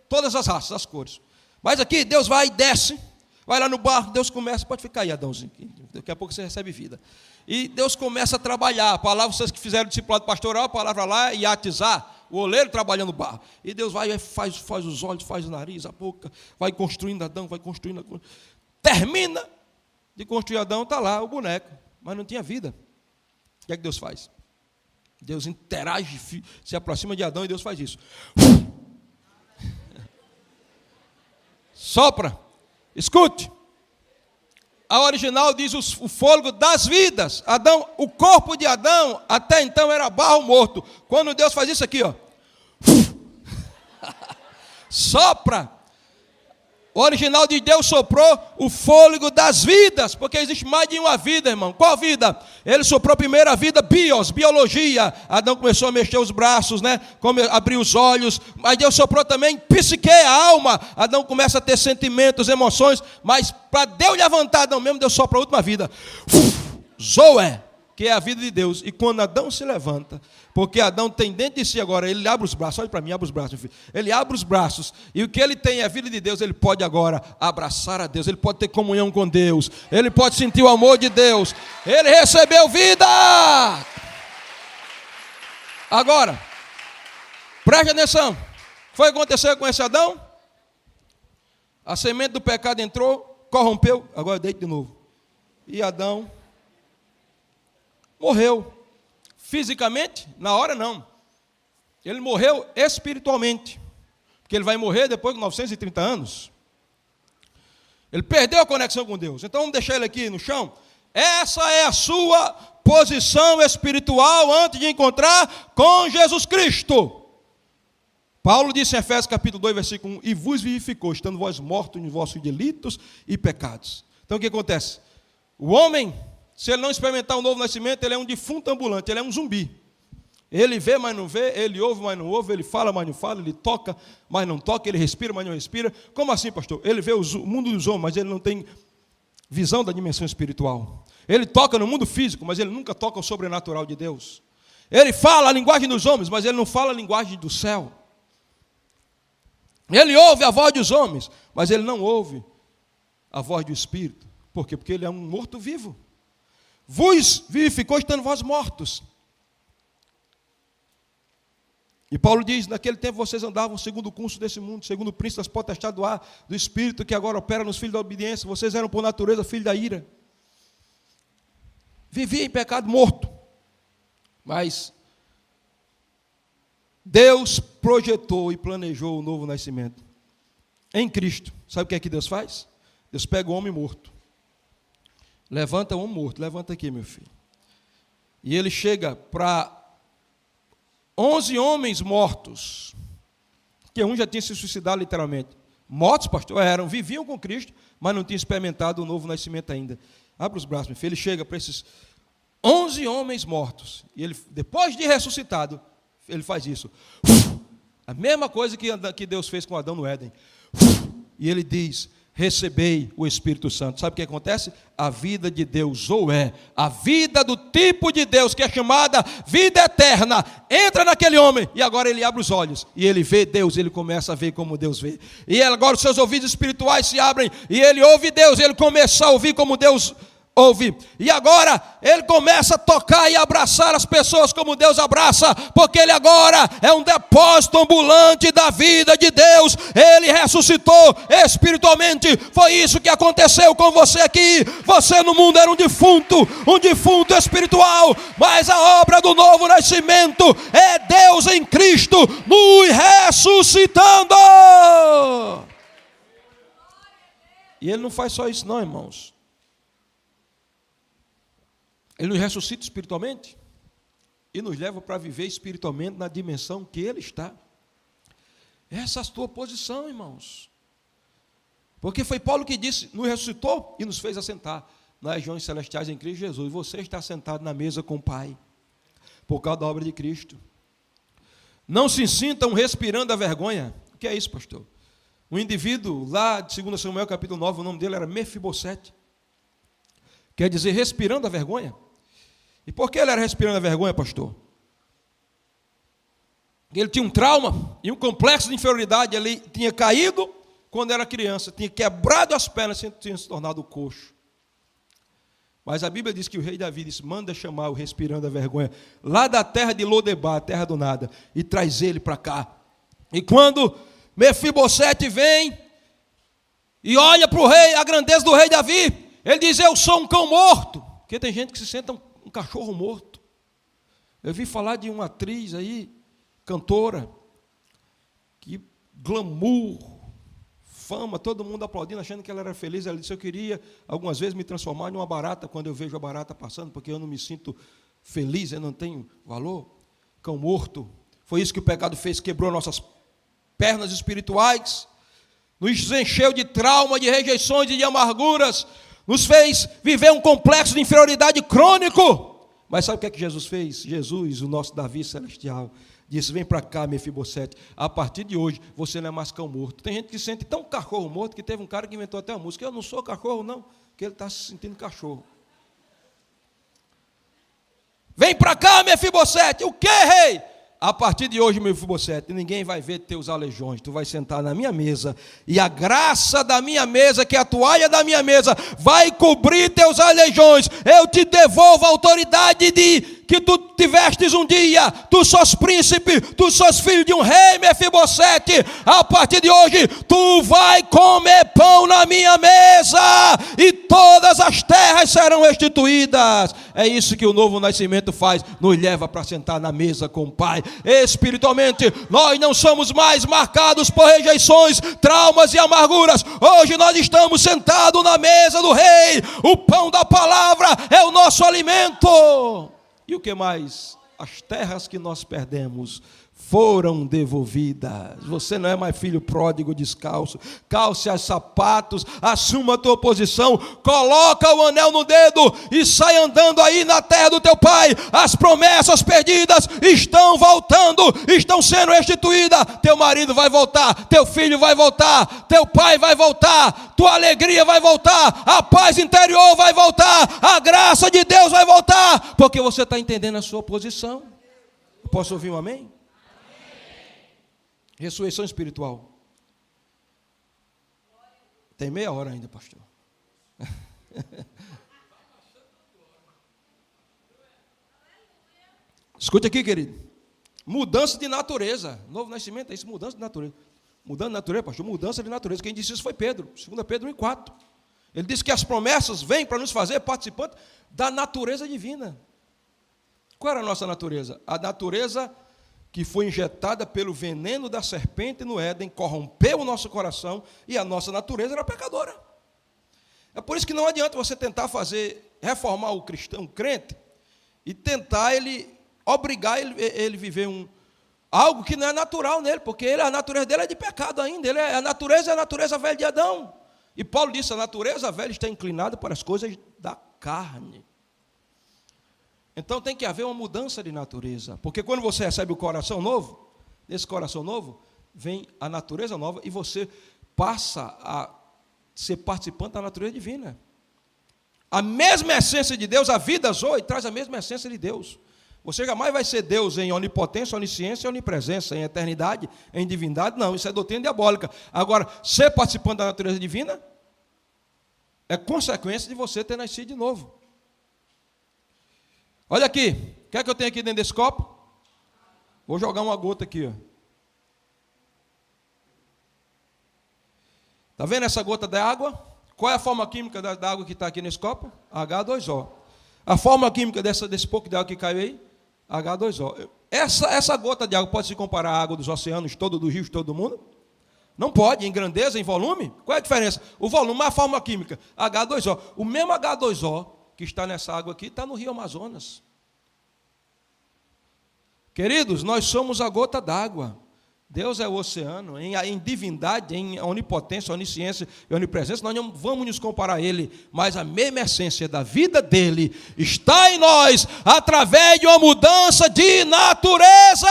todas as raças, as cores. Mas aqui, Deus vai e desce, vai lá no barro, Deus começa, pode ficar aí, Adãozinho, daqui a pouco você recebe vida. E Deus começa a trabalhar, a palavra, vocês que fizeram discipulado pastoral, a palavra lá, iatizar, o oleiro trabalhando barro. E Deus vai e faz os olhos, faz o nariz, a boca, vai construindo Adão, vai construindo. Termina de construir Adão, está lá o boneco, mas não tinha vida. O que é que Deus faz? Deus interage, se aproxima de Adão e Deus faz isso. Sopra. Escute. A original diz o fôlego das vidas. Adão, o corpo de Adão até então era barro morto. Quando Deus faz isso aqui, ó. Sopra. O original de Deus soprou o fôlego das vidas, porque existe mais de uma vida, irmão. Qual vida? Ele soprou primeiro a vida biologia. Adão começou a mexer os braços, né? Abriu os olhos. Mas Deus soprou também psique, a alma. Adão começa a ter sentimentos, emoções. Mas para Deus levantar Adão mesmo, Deus sopra a última vida. Zoé, que é a vida de Deus. E quando Adão se levanta, porque Adão tem dentro de si agora, ele abre os braços, olha para mim, abre os braços, meu filho. Ele abre os braços, e o que ele tem é a vida de Deus, ele pode agora abraçar a Deus, ele pode ter comunhão com Deus, ele pode sentir o amor de Deus, ele recebeu vida. Agora, preste atenção, foi o que aconteceu com esse Adão? A semente do pecado entrou, corrompeu, agora deita de novo. E Adão morreu. Fisicamente, na hora não. Ele morreu espiritualmente. Porque ele vai morrer depois de 930 anos. Ele perdeu a conexão com Deus. Então vamos deixar ele aqui no chão. Essa é a sua posição espiritual antes de encontrar com Jesus Cristo. Paulo disse em Efésios capítulo 2, versículo 1, e vos vivificou, estando vós mortos nos vossos delitos e pecados. Então o que acontece? O homem, se ele não experimentar um novo nascimento, ele é um defunto ambulante, ele é um zumbi. Ele vê, mas não vê, ele ouve, mas não ouve, ele fala, mas não fala, ele toca, mas não toca, ele respira, mas não respira. Como assim, pastor? Ele vê o mundo dos homens, mas ele não tem visão da dimensão espiritual. Ele toca no mundo físico, mas ele nunca toca o sobrenatural de Deus. Ele fala a linguagem dos homens, mas ele não fala a linguagem do céu. Ele ouve a voz dos homens, mas ele não ouve a voz do Espírito. Por quê? Porque ele é um morto-vivo. Vos vivificou estando vós mortos. E Paulo diz, naquele tempo vocês andavam segundo o curso desse mundo, segundo o príncipe das potestades do ar, do Espírito que agora opera nos filhos da obediência. Vocês eram por natureza filhos da ira. Vivia em pecado morto. Mas Deus projetou e planejou o novo nascimento. Em Cristo. Sabe o que é que Deus faz? Deus pega o homem morto. Levanta o homem morto. Levanta aqui, meu filho. E ele chega para 11 homens mortos. Que um já tinha se suicidado literalmente. Mortos, pastor, eram, viviam com Cristo, mas não tinham experimentado o novo nascimento ainda. Abre os braços, meu filho. Ele chega para esses 11 homens mortos. E ele, depois de ressuscitado, ele faz isso. A mesma coisa que Deus fez com Adão no Éden. E ele diz, recebei o Espírito Santo. Sabe o que acontece? A vida de Deus, ou é a vida do tipo de Deus, que é chamada vida eterna, entra naquele homem, e agora ele abre os olhos, e ele vê Deus, ele começa a ver como Deus vê. E agora os seus ouvidos espirituais se abrem, e ele ouve Deus, ele começa a ouvir como Deus ouve. E agora ele começa a tocar e abraçar as pessoas como Deus abraça, porque ele agora é um depósito ambulante da vida de Deus. Ele ressuscitou espiritualmente. Foi isso que aconteceu com você aqui. Você no mundo era um defunto espiritual, mas a obra do novo nascimento é Deus em Cristo nos ressuscitando. E ele não faz só isso não, irmãos. Ele nos ressuscita espiritualmente e nos leva para viver espiritualmente na dimensão que Ele está. Essa é a tua posição, irmãos. Porque foi Paulo que disse, nos ressuscitou e nos fez assentar nas regiões celestiais em Cristo Jesus. E você está sentado na mesa com o Pai, por causa da obra de Cristo. Não se sintam respirando a vergonha. O que é isso, pastor? Um indivíduo lá de 2 Samuel capítulo 9, o nome dele era Mefibosete. Quer dizer, respirando a vergonha. E por que ele era respirando a vergonha, pastor? Ele tinha um trauma e um complexo de inferioridade. Ele tinha caído quando era criança, tinha quebrado as pernas e tinha se tornado coxo. Mas a Bíblia diz que o rei Davi disse, manda chamar o respirando a vergonha, lá da terra de Lodebar, terra do nada, e traz ele para cá. E quando Mefibosete vem e olha para o rei, a grandeza do rei Davi, ele diz, eu sou um cão morto. Porque tem gente que se senta um cachorro morto. Eu vi falar de uma atriz aí, cantora, que glamour, fama, todo mundo aplaudindo, achando que ela era feliz. Ela disse, eu queria algumas vezes me transformar em uma barata quando eu vejo a barata passando, porque eu não me sinto feliz, eu não tenho valor. Cão morto. Foi isso que o pecado fez, quebrou nossas pernas espirituais, nos encheu de trauma, de rejeições e de amarguras, nos fez viver um complexo de inferioridade crônico. Mas sabe o que é que Jesus fez? Jesus, o nosso Davi celestial, disse, vem para cá, Mefibosete, a partir de hoje, você não é mais cão morto. Tem gente que se sente tão cachorro morto, que teve um cara que inventou até uma música, eu não sou cachorro não, que ele está se sentindo cachorro. Vem para cá, Mefibosete. O que, rei? A partir de hoje, Mefibosete, ninguém vai ver teus aleijões. Tu vai sentar na minha mesa, e a graça da minha mesa, que é a toalha da minha mesa, vai cobrir teus aleijões. Eu te devolvo a autoridade que tu tivestes um dia. Tu sós príncipe, tu sós filho de um rei, Mefibosete. A partir de hoje, tu vai comer pão na minha mesa, e todas as terras serão restituídas. É isso que o novo nascimento faz, nos leva para sentar na mesa com o Pai. Espiritualmente, nós não somos mais marcados por rejeições, traumas e amarguras. Hoje nós estamos sentados na mesa do Rei. O pão da palavra é o nosso alimento. E o que mais? As terras que nós perdemos foram devolvidas. Você não é mais filho pródigo descalço. Calce os sapatos, assuma a tua posição, coloca o anel no dedo e sai andando aí na terra do teu pai. As promessas perdidas estão voltando, estão sendo restituídas. Teu marido vai voltar, teu filho vai voltar, teu pai vai voltar, tua alegria vai voltar, a paz interior vai voltar, a graça de Deus vai voltar, porque você está entendendo a sua posição. Posso ouvir um amém? Ressurreição espiritual. Tem meia hora ainda, pastor. Escute aqui, querido. Mudança de natureza. Novo nascimento é isso, mudança de natureza. Mudança de natureza, pastor, mudança de natureza. Quem disse isso foi Pedro, 2 Pedro 1,4. Ele disse que as promessas vêm para nos fazer participantes da natureza divina. Qual era a nossa natureza? A natureza que foi injetada pelo veneno da serpente no Éden, corrompeu o nosso coração, e a nossa natureza era pecadora. É por isso que não adianta você tentar reformar o cristão, o crente, e tentar obrigar ele viver algo que não é natural nele, porque a natureza dele é de pecado ainda, a natureza velha de Adão. E Paulo disse, a natureza velha está inclinada para as coisas da carne. Então tem que haver uma mudança de natureza, porque quando você recebe o coração novo, desse coração novo, vem a natureza nova, e você passa a ser participante da natureza divina. A mesma essência de Deus, a vida Zoe traz a mesma essência de Deus. Você jamais vai ser Deus em onipotência, onisciência e onipresença, em eternidade, em divindade, não, isso é doutrina diabólica. Agora, ser participante da natureza divina é consequência de você ter nascido de novo. Olha aqui, o que é que eu tenho aqui dentro desse copo? Vou jogar uma gota aqui, ó. Está vendo essa gota de água? Qual é a forma química da água que está aqui nesse copo? H2O. A forma química desse pouco de água que caiu aí? H2O. Essa gota de água pode se comparar à água dos oceanos, dos rios, todo mundo? Não pode, em grandeza, em volume? Qual é a diferença? O volume, a forma química, H2O. O mesmo H2O que está nessa água aqui, está no Rio Amazonas. Queridos, nós somos a gota d'água. Deus é o oceano, em divindade, em onipotência, onisciência e onipresença, nós não vamos nos comparar a Ele, mas a mesma essência da vida dEle está em nós, através de uma mudança de natureza.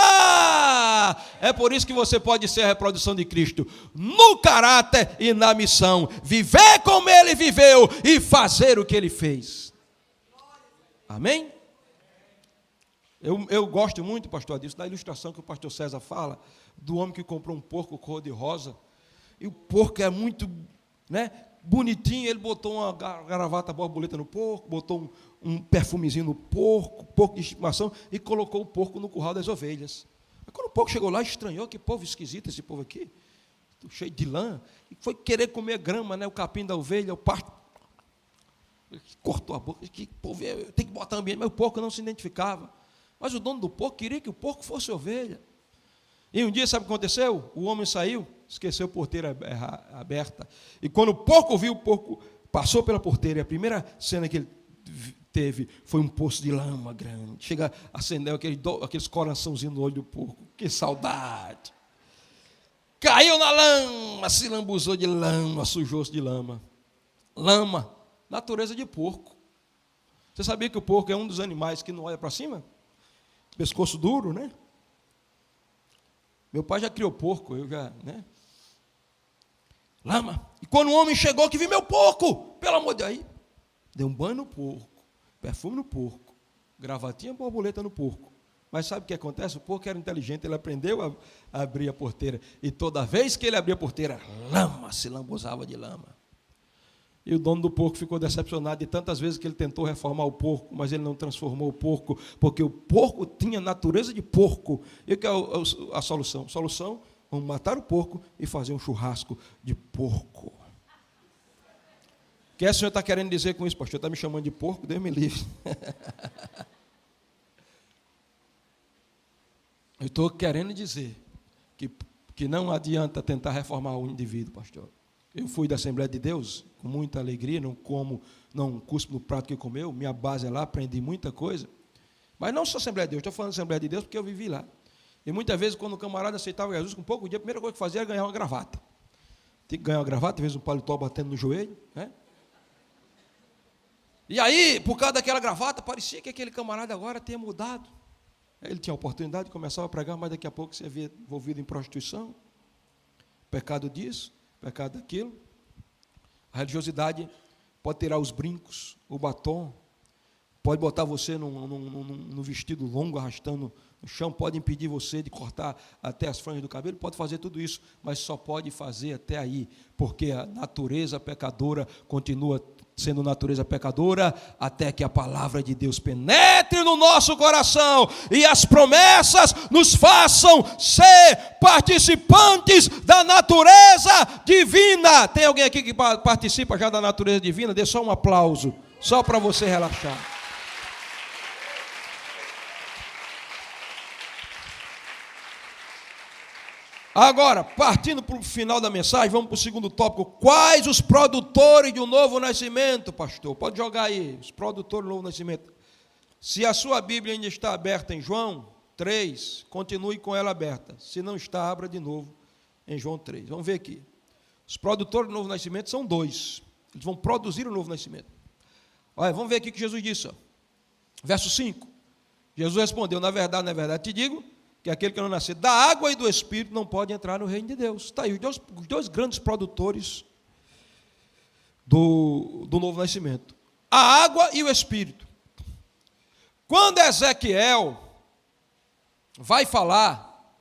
É por isso que você pode ser a reprodução de Cristo, no caráter e na missão, viver como Ele viveu e fazer o que Ele fez. Amém? Eu gosto muito, pastor, disso, da ilustração que o pastor César fala, do homem que comprou um porco cor-de-rosa, e o porco é muito, bonitinho, ele botou uma gravata borboleta no porco, botou um perfumezinho no porco de estimação, e colocou o porco no curral das ovelhas. Mas quando o porco chegou lá, estranhou, que povo esquisito esse povo aqui, cheio de lã, e foi querer comer grama, né, o capim da ovelha, o pasto, cortou a boca, que povo, tem que botar ambiente, mas o porco não se identificava. Mas o dono do porco queria que o porco fosse ovelha. E um dia, sabe o que aconteceu? O homem saiu, esqueceu a porteira aberta. E quando o porco viu, o porco passou pela porteira. E a primeira cena que ele teve foi um poço de lama grande. Chega, acendeu aqueles coraçãozinhos no olho do porco. Que saudade! Caiu na lama, se lambuzou de lama, sujou-se de lama. Lama, natureza de porco. Você sabia que o porco é um dos animais que não olha para cima? Pescoço duro, né? Meu pai já criou porco, eu já, né? Lama. E quando o homem chegou, que viu meu porco, pelo amor de Deus, deu um banho no porco, perfume no porco, gravatinha borboleta no porco. Mas sabe o que acontece? O porco era inteligente, ele aprendeu a abrir a porteira. E toda vez que ele abria a porteira, lama, se lambuzava de lama. E o dono do porco ficou decepcionado de tantas vezes que ele tentou reformar o porco, mas ele não transformou o porco, porque o porco tinha natureza de porco. E o que é a solução? A solução, vamos matar o porco e fazer um churrasco de porco. O que o senhor está querendo dizer com isso, pastor? Está me chamando de porco? Deus me livre. Eu estou querendo dizer que não adianta tentar reformar o indivíduo, pastor. Eu fui da Assembleia de Deus com muita alegria, não cuspo no prato que comeu, minha base é lá, aprendi muita coisa. Mas não só Assembleia de Deus, estou falando Assembleia de Deus porque eu vivi lá. E muitas vezes, quando o camarada aceitava Jesus, com pouco dia, a primeira coisa que fazia era ganhar uma gravata. Tem que ganhar uma gravata, às vezes um paletó batendo no joelho, né? E aí, por causa daquela gravata, parecia que aquele camarada agora tinha mudado. Ele tinha a oportunidade de começar a pregar, mas daqui a pouco se havia envolvido em prostituição, pecado disso, pecado daquilo. A religiosidade pode tirar os brincos, o batom, pode botar você num vestido longo, arrastando no chão, pode impedir você de cortar até as franjas do cabelo, pode fazer tudo isso, mas só pode fazer até aí, porque a natureza pecadora continua sendo natureza pecadora, até que a palavra de Deus penetre no nosso coração e as promessas nos façam ser participantes da natureza divina. Tem alguém aqui que participa já da natureza divina? Dê só um aplauso, só para você relaxar. Agora, partindo para o final da mensagem, vamos para o segundo tópico. Quais os produtores de um novo nascimento, pastor? Pode jogar aí, os produtores do novo nascimento. Se a sua Bíblia ainda está aberta em João 3, continue com ela aberta. Se não está, abra de novo em João 3. Vamos ver aqui. Os produtores do novo nascimento são dois. Eles vão produzir o novo nascimento. Olha, vamos ver aqui o que Jesus disse. Ó. Verso 5. Jesus respondeu, na verdade, te digo, que aquele que não nascer da água e do Espírito não pode entrar no reino de Deus. Está aí, os dois grandes produtores do novo nascimento. A água e o Espírito. Quando Ezequiel vai falar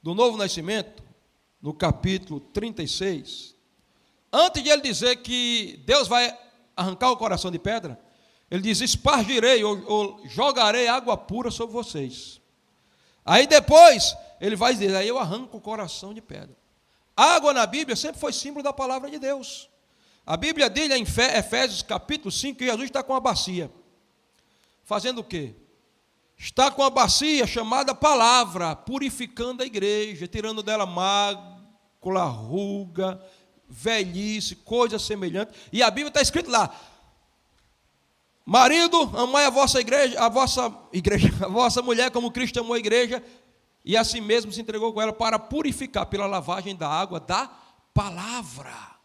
do novo nascimento, no capítulo 36, antes de ele dizer que Deus vai arrancar o coração de pedra, ele diz, espargirei ou jogarei água pura sobre vocês. Aí depois, ele vai dizer, aí eu arranco o coração de pedra. Água na Bíblia sempre foi símbolo da palavra de Deus. A Bíblia dele é em Efésios capítulo 5, que Jesus está com a bacia. Fazendo o quê? Está com a bacia chamada palavra, purificando a igreja, tirando dela mácula, ruga, velhice, coisas semelhantes. E a Bíblia está escrito lá, marido, amai a vossa igreja, a vossa mulher como Cristo amou a igreja, e assim mesmo se entregou com ela para purificar pela lavagem da água da palavra.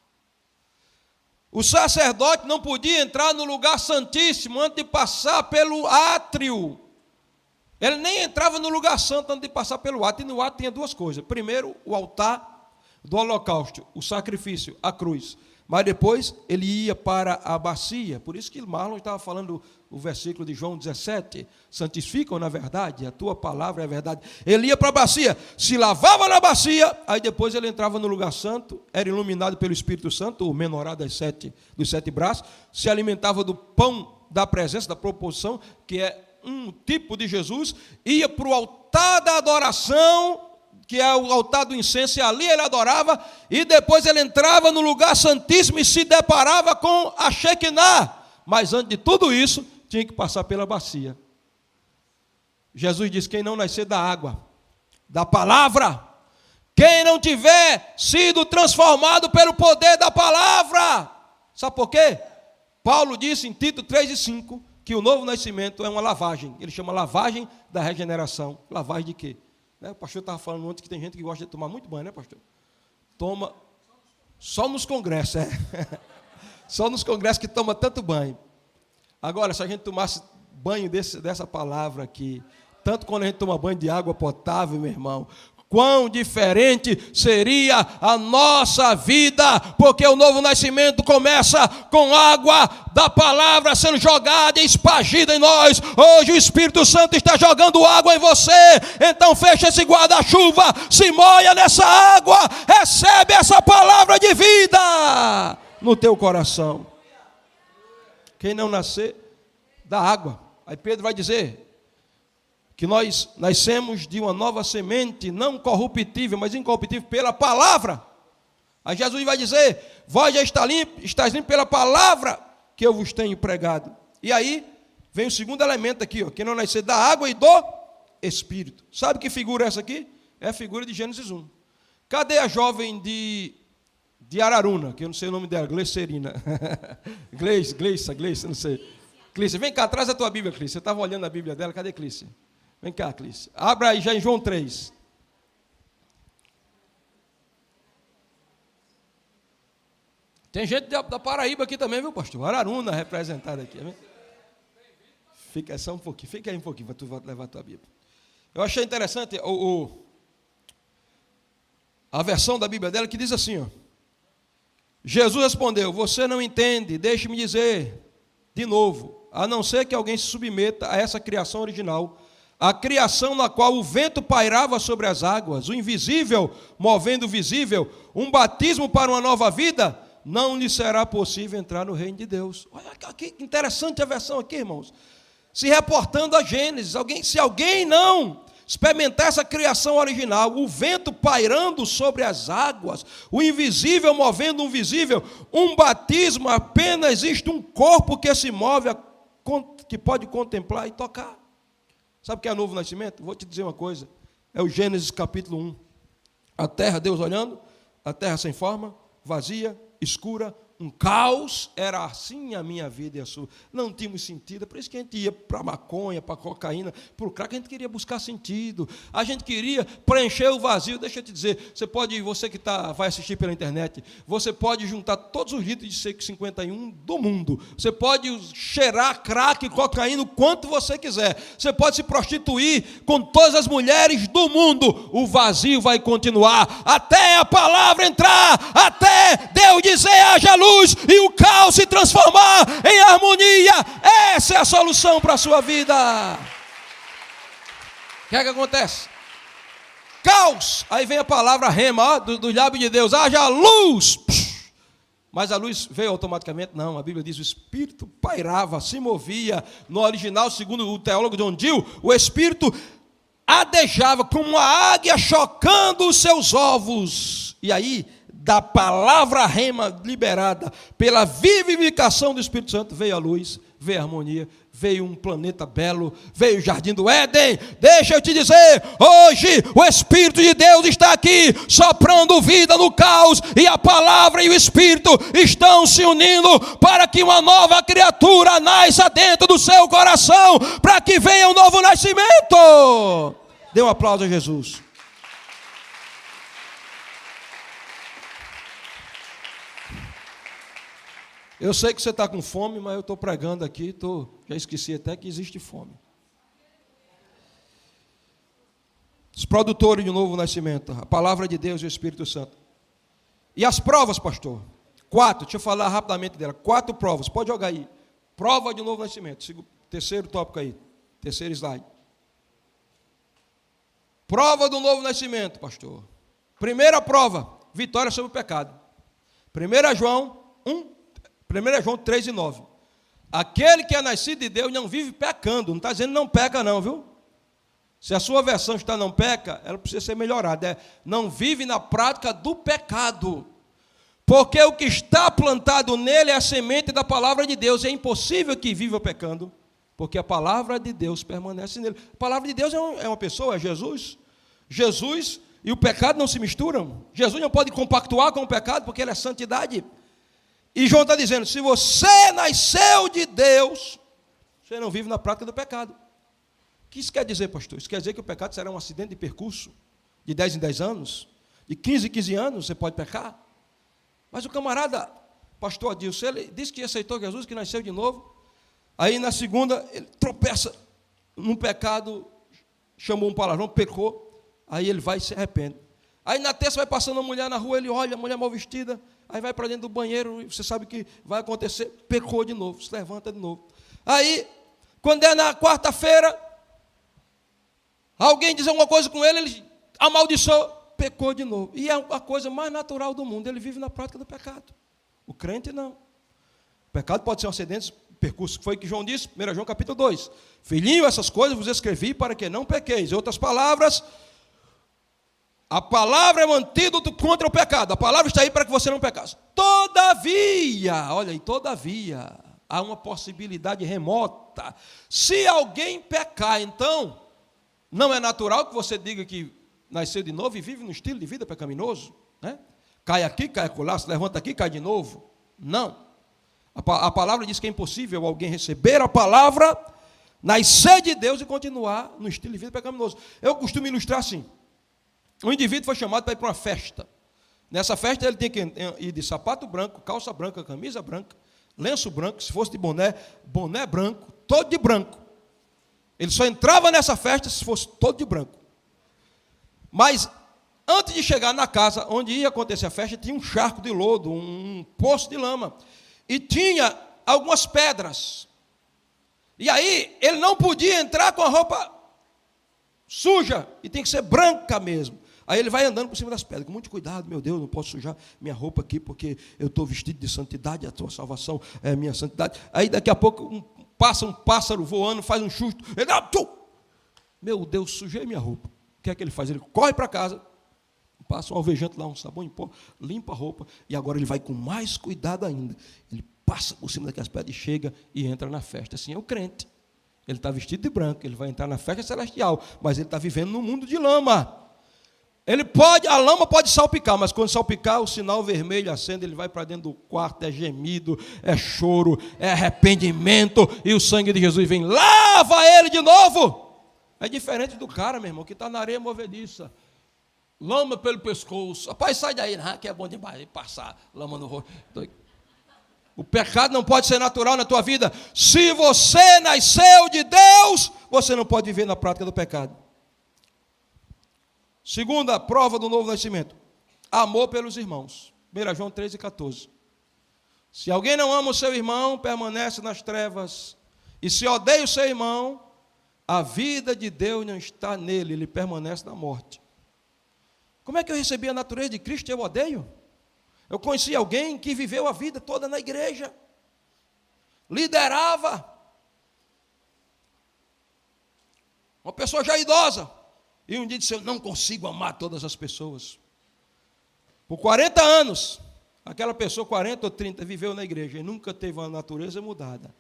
O sacerdote não podia entrar no lugar santíssimo antes de passar pelo átrio. Ele nem entrava no lugar santo antes de passar pelo átrio. E no átrio tinha duas coisas. Primeiro, o altar do holocausto, o sacrifício, a cruz. Mas depois ele ia para a bacia. Por isso que Marlon estava falando o versículo de João 17. Santificam na verdade, a tua palavra é a verdade. Ele ia para a bacia, se lavava na bacia, aí depois ele entrava no lugar santo, era iluminado pelo Espírito Santo, o menorá dos sete braços, se alimentava do pão da presença, da proposição, que é um tipo de Jesus, ia para o altar da adoração, que é o altar do incenso, e ali ele adorava, e depois ele entrava no lugar santíssimo e se deparava com a Shekinah. Mas antes de tudo isso, tinha que passar pela bacia. Jesus diz: quem não nascer da água, da palavra, quem não tiver sido transformado pelo poder da palavra. Sabe por quê? Paulo disse em Tito 3:5 que o novo nascimento é uma lavagem. Ele chama lavagem da regeneração. Lavagem de quê? O pastor estava falando ontem que tem gente que gosta de tomar muito banho, né, pastor? Toma só nos congressos, Só nos congressos que toma tanto banho. Agora, se a gente tomasse banho dessa palavra aqui, tanto quando a gente toma banho de água potável, meu irmão, quão diferente seria a nossa vida, porque o novo nascimento começa com água da palavra sendo jogada e espargida em nós. Hoje o Espírito Santo está jogando água em você, então fecha esse guarda-chuva, se molha nessa água, recebe essa palavra de vida no teu coração. Quem não nascer da água, aí Pedro vai dizer que nós nascemos de uma nova semente, não corruptível, mas incorruptível, pela palavra. Aí Jesus vai dizer: vós já estáis limpos pela palavra que eu vos tenho pregado. E aí vem o segundo elemento aqui, que não nascer da água e do Espírito. Sabe que figura é essa aqui? É a figura de Gênesis 1. Cadê a jovem de Araruna, que eu não sei o nome dela, Gleicerina. Gleice, não sei. Clícia, vem cá, traz a tua Bíblia, Clícia. Você estava olhando a Bíblia dela, cadê Clícia? Vem cá, Clícia. Abra aí já em João 3. Tem gente da Paraíba aqui também, viu, pastor? Araruna representada aqui. Fica só um pouquinho, fica aí um pouquinho, para tu levar a tua Bíblia. Eu achei interessante a versão da Bíblia dela que diz assim, Jesus respondeu: você não entende, deixe-me dizer de novo, a não ser que alguém se submeta a essa criação original, a criação na qual o vento pairava sobre as águas, o invisível movendo o visível, um batismo para uma nova vida, não lhe será possível entrar no reino de Deus. Olha que interessante a versão aqui, irmãos. Se reportando a Gênesis, se alguém não experimentar essa criação original, o vento pairando sobre as águas, o invisível movendo o visível, um batismo, apenas existe um corpo que se move, que pode contemplar e tocar. Sabe o que é novo nascimento? Vou te dizer uma coisa, é o Gênesis capítulo 1. A terra, Deus olhando, a terra sem forma, vazia, escura, um caos, era assim a minha vida e a sua. Não tínhamos sentido, é por isso que a gente ia para a maconha, para a cocaína, para o crack, a gente queria buscar sentido, a gente queria preencher o vazio. Deixa eu te dizer, você que vai assistir pela internet, você pode juntar todos os litros de seco 51 do mundo, você pode cheirar crack e cocaína o quanto você quiser, você pode se prostituir com todas as mulheres do mundo, o vazio vai continuar, até a palavra entrar, até Deus dizer haja luz, e o caos se transformar em harmonia. Essa é a solução para a sua vida. O que é que acontece? Caos, aí vem a palavra rema, do lábio de Deus, haja luz. Mas a luz veio automaticamente? Não, a Bíblia diz: o Espírito pairava, se movia. No original, segundo o teólogo John Gill, o Espírito adejava como uma águia chocando os seus ovos. E aí, da palavra rema liberada pela vivificação do Espírito Santo, veio a luz, veio a harmonia, veio um planeta belo, veio o jardim do Éden. Deixa eu te dizer, hoje o Espírito de Deus está aqui, soprando vida no caos, e a palavra e o Espírito estão se unindo para que uma nova criatura nasça dentro do seu coração, para que venha um novo nascimento. Dê um aplauso a Jesus. Eu sei que você está com fome, mas eu estou pregando aqui, já esqueci até que existe fome. Os produtores de novo nascimento, a palavra de Deus e o Espírito Santo. E as provas, pastor? 4, deixa eu falar rapidamente dela. 4 provas, pode jogar aí. Prova de novo nascimento. Terceiro tópico aí. Terceiro slide. Prova do novo nascimento, pastor. Primeira prova, vitória sobre o pecado. 1 João 3:9. Aquele que é nascido de Deus não vive pecando. Não está dizendo não peca não, viu? Se a sua versão está não peca, ela precisa ser melhorada. Não vive na prática do pecado. Porque o que está plantado nele é a semente da palavra de Deus. É impossível que viva pecando, porque a palavra de Deus permanece nele. A palavra de Deus é uma pessoa, é Jesus. Jesus e o pecado não se misturam. Jesus não pode compactuar com o pecado, porque ele é santidade. E João está dizendo, se você nasceu de Deus, você não vive na prática do pecado. O que isso quer dizer, pastor? Isso quer dizer que o pecado será um acidente de percurso, de 10 em 10 anos, de 15 em 15 anos você pode pecar. Mas o camarada, pastor Adilson, ele disse que aceitou Jesus, que nasceu de novo. Aí na segunda, ele tropeça num pecado, chamou um palavrão, pecou. Aí ele vai e se arrepende. Aí na terça vai passando uma mulher na rua, ele olha, a mulher mal vestida, aí vai para dentro do banheiro, e você sabe o que vai acontecer, pecou de novo, se levanta de novo. Aí, quando é na quarta-feira, alguém diz alguma coisa com ele, ele amaldiçoou, pecou de novo. E é a coisa mais natural do mundo, ele vive na prática do pecado. O crente não. O pecado pode ser um acidente, percurso, que foi o que João disse, 1 João capítulo 2. Filhinho, essas coisas vos escrevi para que não pequeis. Em outras palavras, a palavra é um antídoto contra o pecado. A palavra está aí para que você não pecasse. Todavia, olha aí, todavia, há uma possibilidade remota. Se alguém pecar, então, não é natural que você diga que nasceu de novo e vive no estilo de vida pecaminoso, né? Cai aqui, cai acolá, se levanta aqui, cai de novo. Não. A palavra diz que é impossível alguém receber a palavra, nascer de Deus e continuar no estilo de vida pecaminoso. Eu costumo ilustrar assim. Um indivíduo foi chamado para ir para uma festa. Nessa festa ele tem que ir de sapato branco, calça branca, camisa branca, lenço branco, se fosse de boné, boné branco, todo de branco. Ele só entrava nessa festa se fosse todo de branco. Mas antes de chegar na casa onde ia acontecer a festa, tinha um charco de lodo, um poço de lama. E tinha algumas pedras. E aí ele não podia entrar com a roupa suja, e tem que ser branca mesmo. Aí ele vai andando por cima das pedras, com muito cuidado, meu Deus, não posso sujar minha roupa aqui, porque eu estou vestido de santidade, a tua salvação é a minha santidade. Aí daqui a pouco passa um pássaro voando, faz um chute, ele dá, meu Deus, sujei minha roupa. O que é que ele faz? Ele corre para casa, passa um alvejante lá, um sabão em pó, limpa a roupa, e agora ele vai com mais cuidado ainda. Ele passa por cima daquelas pedras e chega e entra na festa. Assim é o crente. Ele está vestido de branco, ele vai entrar na festa celestial, mas ele está vivendo num mundo de lama. A lama pode salpicar, mas quando salpicar, o sinal vermelho acende, ele vai para dentro do quarto, é gemido, é choro, é arrependimento, e o sangue de Jesus vem, lava ele de novo. É diferente do cara, meu irmão, que está na areia movediça, lama pelo pescoço. Rapaz, sai daí, que é bom demais passar lama no rosto. O pecado não pode ser natural na tua vida. Se você nasceu de Deus, você não pode viver na prática do pecado. Segunda prova do novo nascimento, amor pelos irmãos. 1 João 3:14. Se alguém não ama o seu irmão, permanece nas trevas. E se odeia o seu irmão, a vida de Deus não está nele, ele permanece na morte. Como é que eu recebi a natureza de Cristo e eu odeio? Eu conheci alguém que viveu a vida toda na igreja, liderava, uma pessoa já idosa, e um dia disse, eu não consigo amar todas as pessoas. Por 40 anos, aquela pessoa, 40 ou 30, viveu na igreja e nunca teve uma natureza mudada,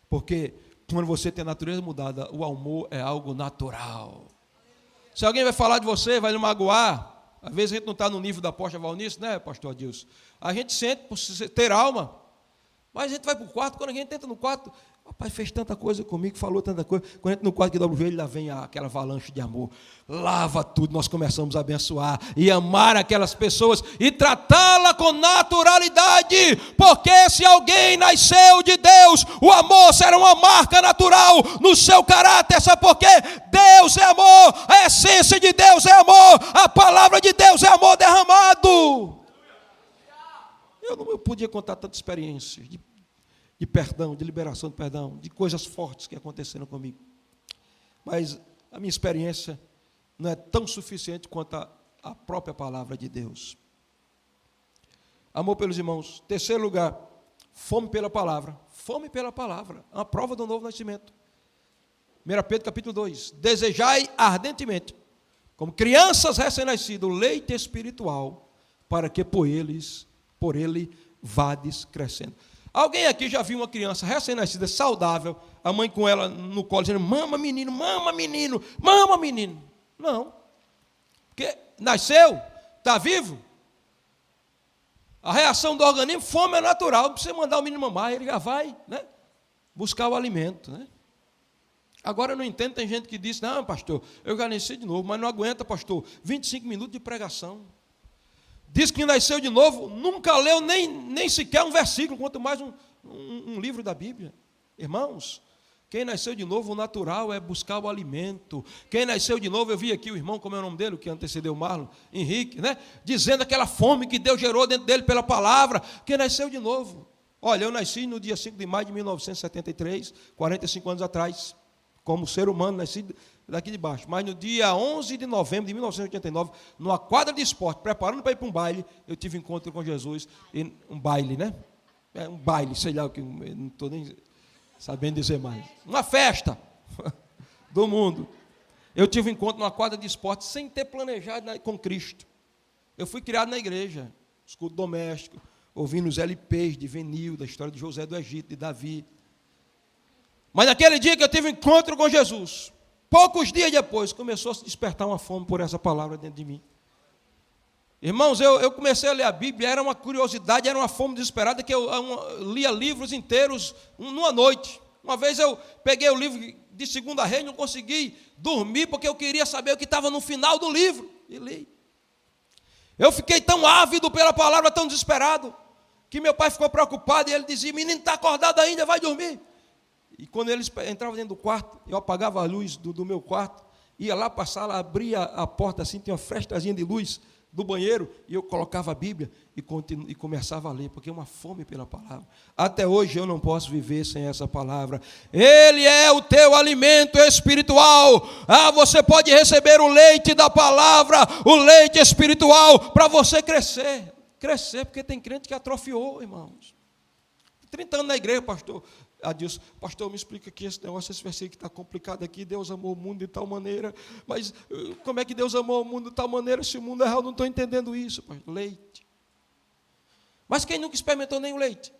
porque quando você tem a natureza mudada, o amor é algo natural. Se alguém vai falar de você, vai lhe magoar, às vezes a gente não está no nível da apóstola Valnice, né, pastor Adilson? A gente sente por ter alma, mas a gente vai para o quarto, quando a gente entra no quarto, rapaz, fez tanta coisa comigo, falou tanta coisa, quando a gente no quarto que dobra o joelho, lá vem aquela avalanche de amor, lava tudo, nós começamos a abençoar, e amar aquelas pessoas, e tratá-la com naturalidade, porque se alguém nasceu de Deus, o amor será uma marca natural no seu caráter, sabe por quê? Deus é amor, a essência de Deus é amor, a palavra de Deus é amor derramado. eu não podia contar tantas experiências de perdão, de liberação de perdão, de coisas fortes que aconteceram comigo. Mas a minha experiência não é tão suficiente quanto a própria palavra de Deus. Amor pelos irmãos. Terceiro lugar, fome pela palavra. Fome pela palavra, uma prova do novo nascimento. 1 Pedro capítulo 2. Desejai ardentemente, como crianças recém-nascidas, o leite espiritual, para que por ele vades crescendo. Alguém aqui já viu uma criança recém-nascida, saudável, a mãe com ela no colo, dizendo, mama menino, mama menino, mama menino? Não. Porque nasceu, está vivo. A reação do organismo, fome é natural, não precisa mandar o menino mamar, ele já vai, né, buscar o alimento, né? Agora eu não entendo, tem gente que diz, não, pastor, eu já nasci de novo, mas não aguenta, pastor, 25 minutos de pregação. Diz que nasceu de novo, nunca leu nem sequer um versículo, quanto mais um livro da Bíblia. Irmãos, quem nasceu de novo, o natural é buscar o alimento. Quem nasceu de novo, eu vi aqui o irmão, como é o nome dele, que antecedeu o Marlon, Henrique, né? Dizendo aquela fome que Deus gerou dentro dele pela palavra. Quem nasceu de novo. Olha, eu nasci no dia 5 de maio de 1973, 45 anos atrás, como ser humano, nasci daqui de baixo. Mas no dia 11 de novembro de 1989, numa quadra de esporte, preparando para ir para um baile, eu tive encontro com Jesus, um baile, né? Um baile, sei lá o que, não estou nem sabendo dizer mais. Uma festa do mundo. Eu tive encontro numa quadra de esporte sem ter planejado com Cristo. Eu fui criado na igreja, escudo doméstico, ouvindo os LPs de Venil, da história de José do Egito, de Davi. Mas naquele dia que eu tive encontro com Jesus, poucos dias depois, começou a se despertar uma fome por essa palavra dentro de mim. Irmãos, eu comecei a ler a Bíblia, era uma curiosidade, era uma fome desesperada, que eu lia livros inteiros numa noite. Uma vez eu peguei o livro de Segunda Reis, não consegui dormir, porque eu queria saber o que estava no final do livro, e li. Eu fiquei tão ávido pela palavra, tão desesperado, que meu pai ficou preocupado, e ele dizia, menino, está acordado ainda, vai dormir. E quando eles entravam dentro do quarto, eu apagava a luz do meu quarto, ia lá para a sala, abria a porta assim, tinha uma frestazinha de luz do banheiro, e eu colocava a Bíblia e começava a ler, porque é uma fome pela palavra. Até hoje eu não posso viver sem essa palavra. Ele é o teu alimento espiritual. Você pode receber o leite da palavra, o leite espiritual, para você crescer. Crescer, porque tem crente que atrofiou, irmãos. 30 anos na igreja, pastor. Adilson, pastor, me explica aqui esse negócio, esse versículo que está complicado aqui. Deus amou o mundo de tal maneira, mas como é que Deus amou o mundo de tal maneira se o mundo é real? Não estou entendendo isso, pastor. Leite. Mas quem nunca experimentou nem o leite?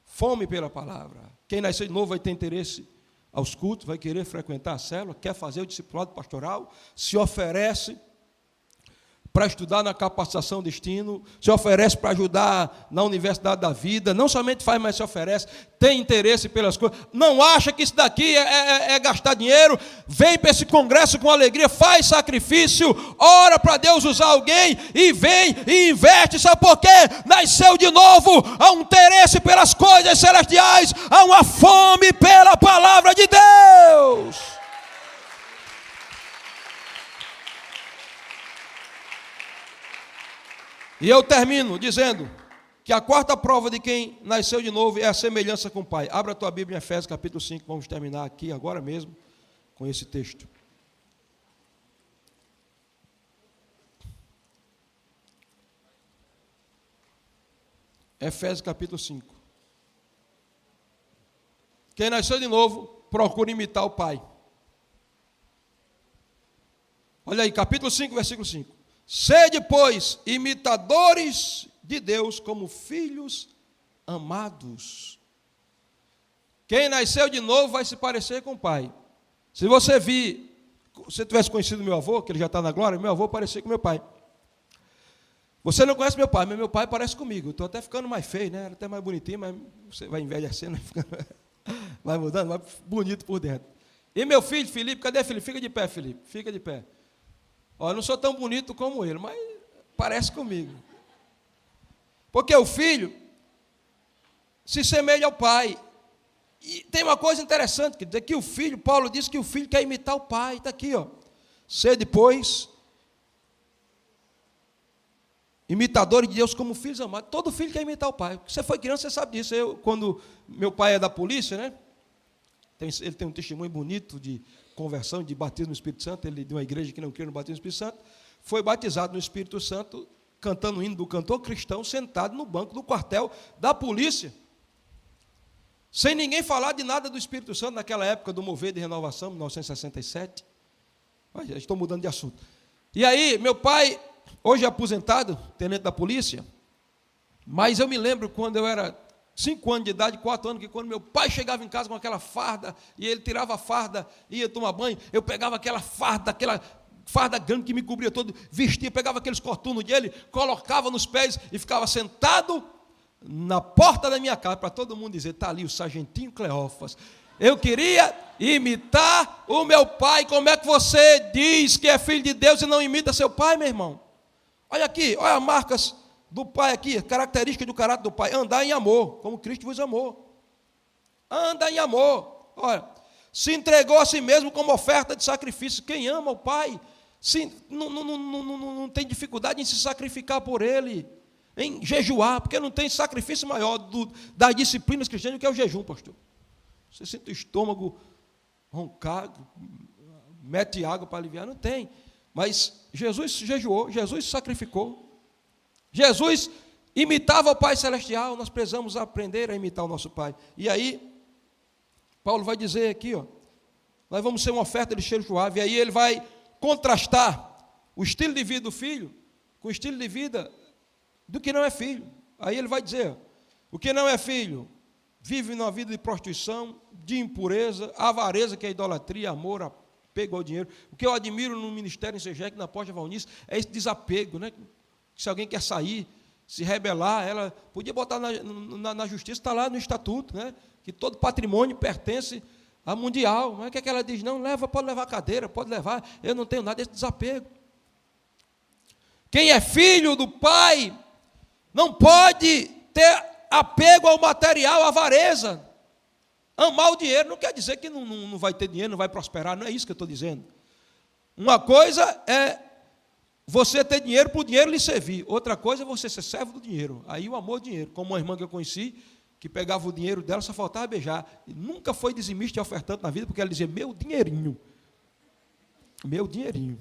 Fome pela palavra. Quem nasceu de novo vai ter interesse aos cultos, vai querer frequentar a célula, quer fazer o discipulado pastoral, se oferece para estudar na capacitação destino, se oferece para ajudar na Universidade da Vida, não somente faz, mas se oferece, tem interesse pelas coisas, não acha que isso daqui é gastar dinheiro, vem para esse congresso com alegria, faz sacrifício, ora para Deus usar alguém, e vem e investe, sabe por quê? Nasceu de novo, há um interesse pelas coisas celestiais, há uma fome pela palavra de Deus. E eu termino dizendo que a quarta prova de quem nasceu de novo é a semelhança com o Pai. Abra a tua Bíblia em Efésios capítulo 5, vamos terminar aqui agora mesmo com esse texto. Efésios capítulo 5. Quem nasceu de novo, procura imitar o Pai. Olha aí, capítulo 5, versículo 5. Sede, pois, imitadores de Deus como filhos amados. Quem nasceu de novo vai se parecer com o pai. Se você tivesse conhecido meu avô, que ele já está na glória, meu avô parecia com meu pai. Você não conhece meu pai, mas meu pai parece comigo. Estou até ficando mais feio, né? Era até mais bonitinho, mas você vai envelhecendo, vai mudando, vai bonito por dentro. E meu filho, Felipe, cadê Felipe? Fica de pé, Felipe, fica de pé. Eu não sou tão bonito como ele, mas parece comigo. Porque o filho se semelha ao pai. E tem uma coisa interessante, que o filho, Paulo diz que o filho quer imitar o pai. Está aqui, ó. Sede, pois, imitadores de Deus como filhos amados. Todo filho quer imitar o pai. Você foi criança, você sabe disso. Quando meu pai é da polícia, né? Ele tem um testemunho bonito de conversão, de batismo no Espírito Santo. Ele de uma igreja que não crê no batismo no Espírito Santo. Foi batizado no Espírito Santo, cantando o hino do cantor cristão, sentado no banco do quartel da polícia. Sem ninguém falar de nada do Espírito Santo naquela época do Mover de Renovação, 1967. Já estou mudando de assunto. E aí, meu pai, hoje é aposentado, tenente da polícia, mas eu me lembro quando eu era 5 anos de idade, 4 anos, que quando meu pai chegava em casa com aquela farda, e ele tirava a farda, ia tomar banho, eu pegava aquela farda grande que me cobria todo, vestia, pegava aqueles coturnos dele, colocava nos pés e ficava sentado na porta da minha casa, para todo mundo dizer, está ali o sargentinho Cleófas. Eu queria imitar o meu pai. Como é que você diz que é filho de Deus e não imita seu pai, meu irmão? Olha aqui, olha as marcas do pai aqui, característica do caráter do pai, andar em amor, como Cristo vos amou. Anda em amor. Olha, se entregou a si mesmo como oferta de sacrifício. Quem ama o pai, não tem dificuldade em se sacrificar por ele, em jejuar, porque não tem sacrifício maior das disciplinas cristãs do que é o jejum, pastor. Você sente o estômago roncar, mete água para aliviar, não tem. Mas Jesus jejuou, Jesus sacrificou. Jesus imitava o Pai Celestial, nós precisamos aprender a imitar o nosso Pai. E aí, Paulo vai dizer aqui, ó, nós vamos ser uma oferta de cheiro suave, e aí ele vai contrastar o estilo de vida do filho com o estilo de vida do que não é filho. Aí ele vai dizer, o que não é filho vive numa vida de prostituição, de impureza, avareza, que é idolatria, amor, apego ao dinheiro. O que eu admiro no ministério em Segec, na Porta Valnice, é esse desapego, né? Se alguém quer sair, se rebelar, ela podia botar na justiça, está lá no estatuto, né? Que todo patrimônio pertence à mundial. Mas o que é que ela diz? Não, pode levar a cadeira, pode levar, eu não tenho nada desse desapego. Quem é filho do pai não pode ter apego ao material, avareza. Amar o dinheiro não quer dizer que não vai ter dinheiro, não vai prosperar, não é isso que eu estou dizendo. Uma coisa é você ter dinheiro para o dinheiro lhe servir, outra coisa é você ser servo do dinheiro. Aí o amor ao dinheiro, como uma irmã que eu conheci, que pegava o dinheiro dela, só faltava beijar, e nunca foi dizimista e ofertante na vida, porque ela dizia, meu dinheirinho, meu dinheirinho.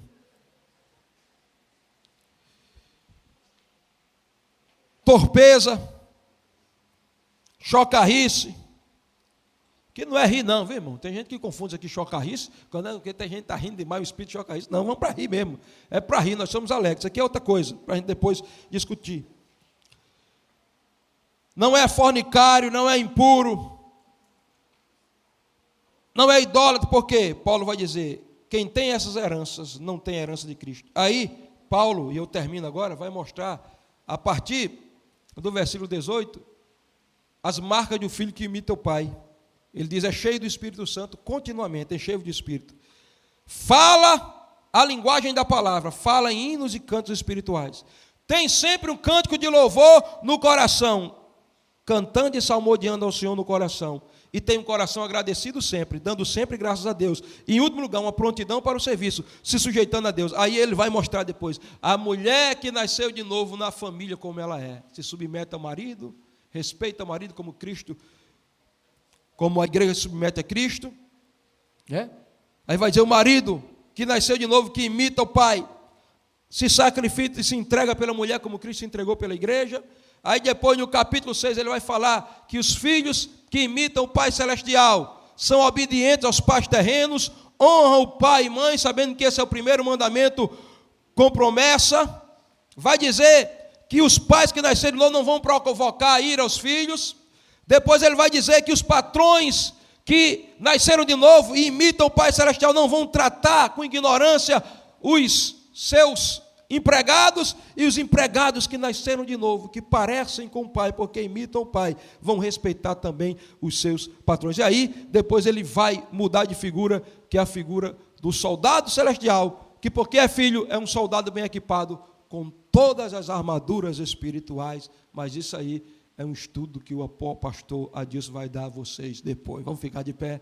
Torpeza, chocarrice, que não é rir não, viu, irmão? Tem gente que confunde aqui chocarrice, porque tem gente que está rindo demais, o espírito de chocarrice. Não, vamos para rir mesmo, é para rir, nós somos alegres. Isso aqui é outra coisa, para a gente depois discutir. Não é fornicário, não é impuro, não é idólatra, porque Paulo vai dizer, quem tem essas heranças não tem a herança de Cristo. Aí, Paulo, e eu termino agora, vai mostrar, a partir do versículo 18, as marcas de um filho que imita o pai. Ele diz, é cheio do Espírito Santo continuamente, é cheio de Espírito. Fala a linguagem da palavra, fala em hinos e cantos espirituais. Tem sempre um cântico de louvor no coração, cantando e salmodiando ao Senhor no coração. E tem um coração agradecido sempre, dando sempre graças a Deus. E, em último lugar, uma prontidão para o serviço, se sujeitando a Deus. Aí ele vai mostrar depois, a mulher que nasceu de novo na família como ela é. Se submete ao marido, respeita o marido como Cristo, como a igreja se submete a Cristo. Né? Aí vai dizer, o marido que nasceu de novo, que imita o pai, se sacrifica e se entrega pela mulher como Cristo se entregou pela igreja. Aí depois no capítulo 6 ele vai falar que os filhos que imitam o Pai Celestial são obedientes aos pais terrenos, honram o pai e mãe, sabendo que esse é o primeiro mandamento com promessa. Vai dizer que os pais que nasceram de novo não vão provocar a ira aos filhos. Depois ele vai dizer que os patrões que nasceram de novo e imitam o Pai Celestial não vão tratar com ignorância os seus empregados, e os empregados que nasceram de novo, que parecem com o pai, porque imitam o pai, vão respeitar também os seus patrões. E aí, depois ele vai mudar de figura, que é a figura do soldado celestial, que porque é filho, é um soldado bem equipado, com todas as armaduras espirituais, mas isso aí é um estudo que o pastor Adilson vai dar a vocês depois. Vamos ficar de pé.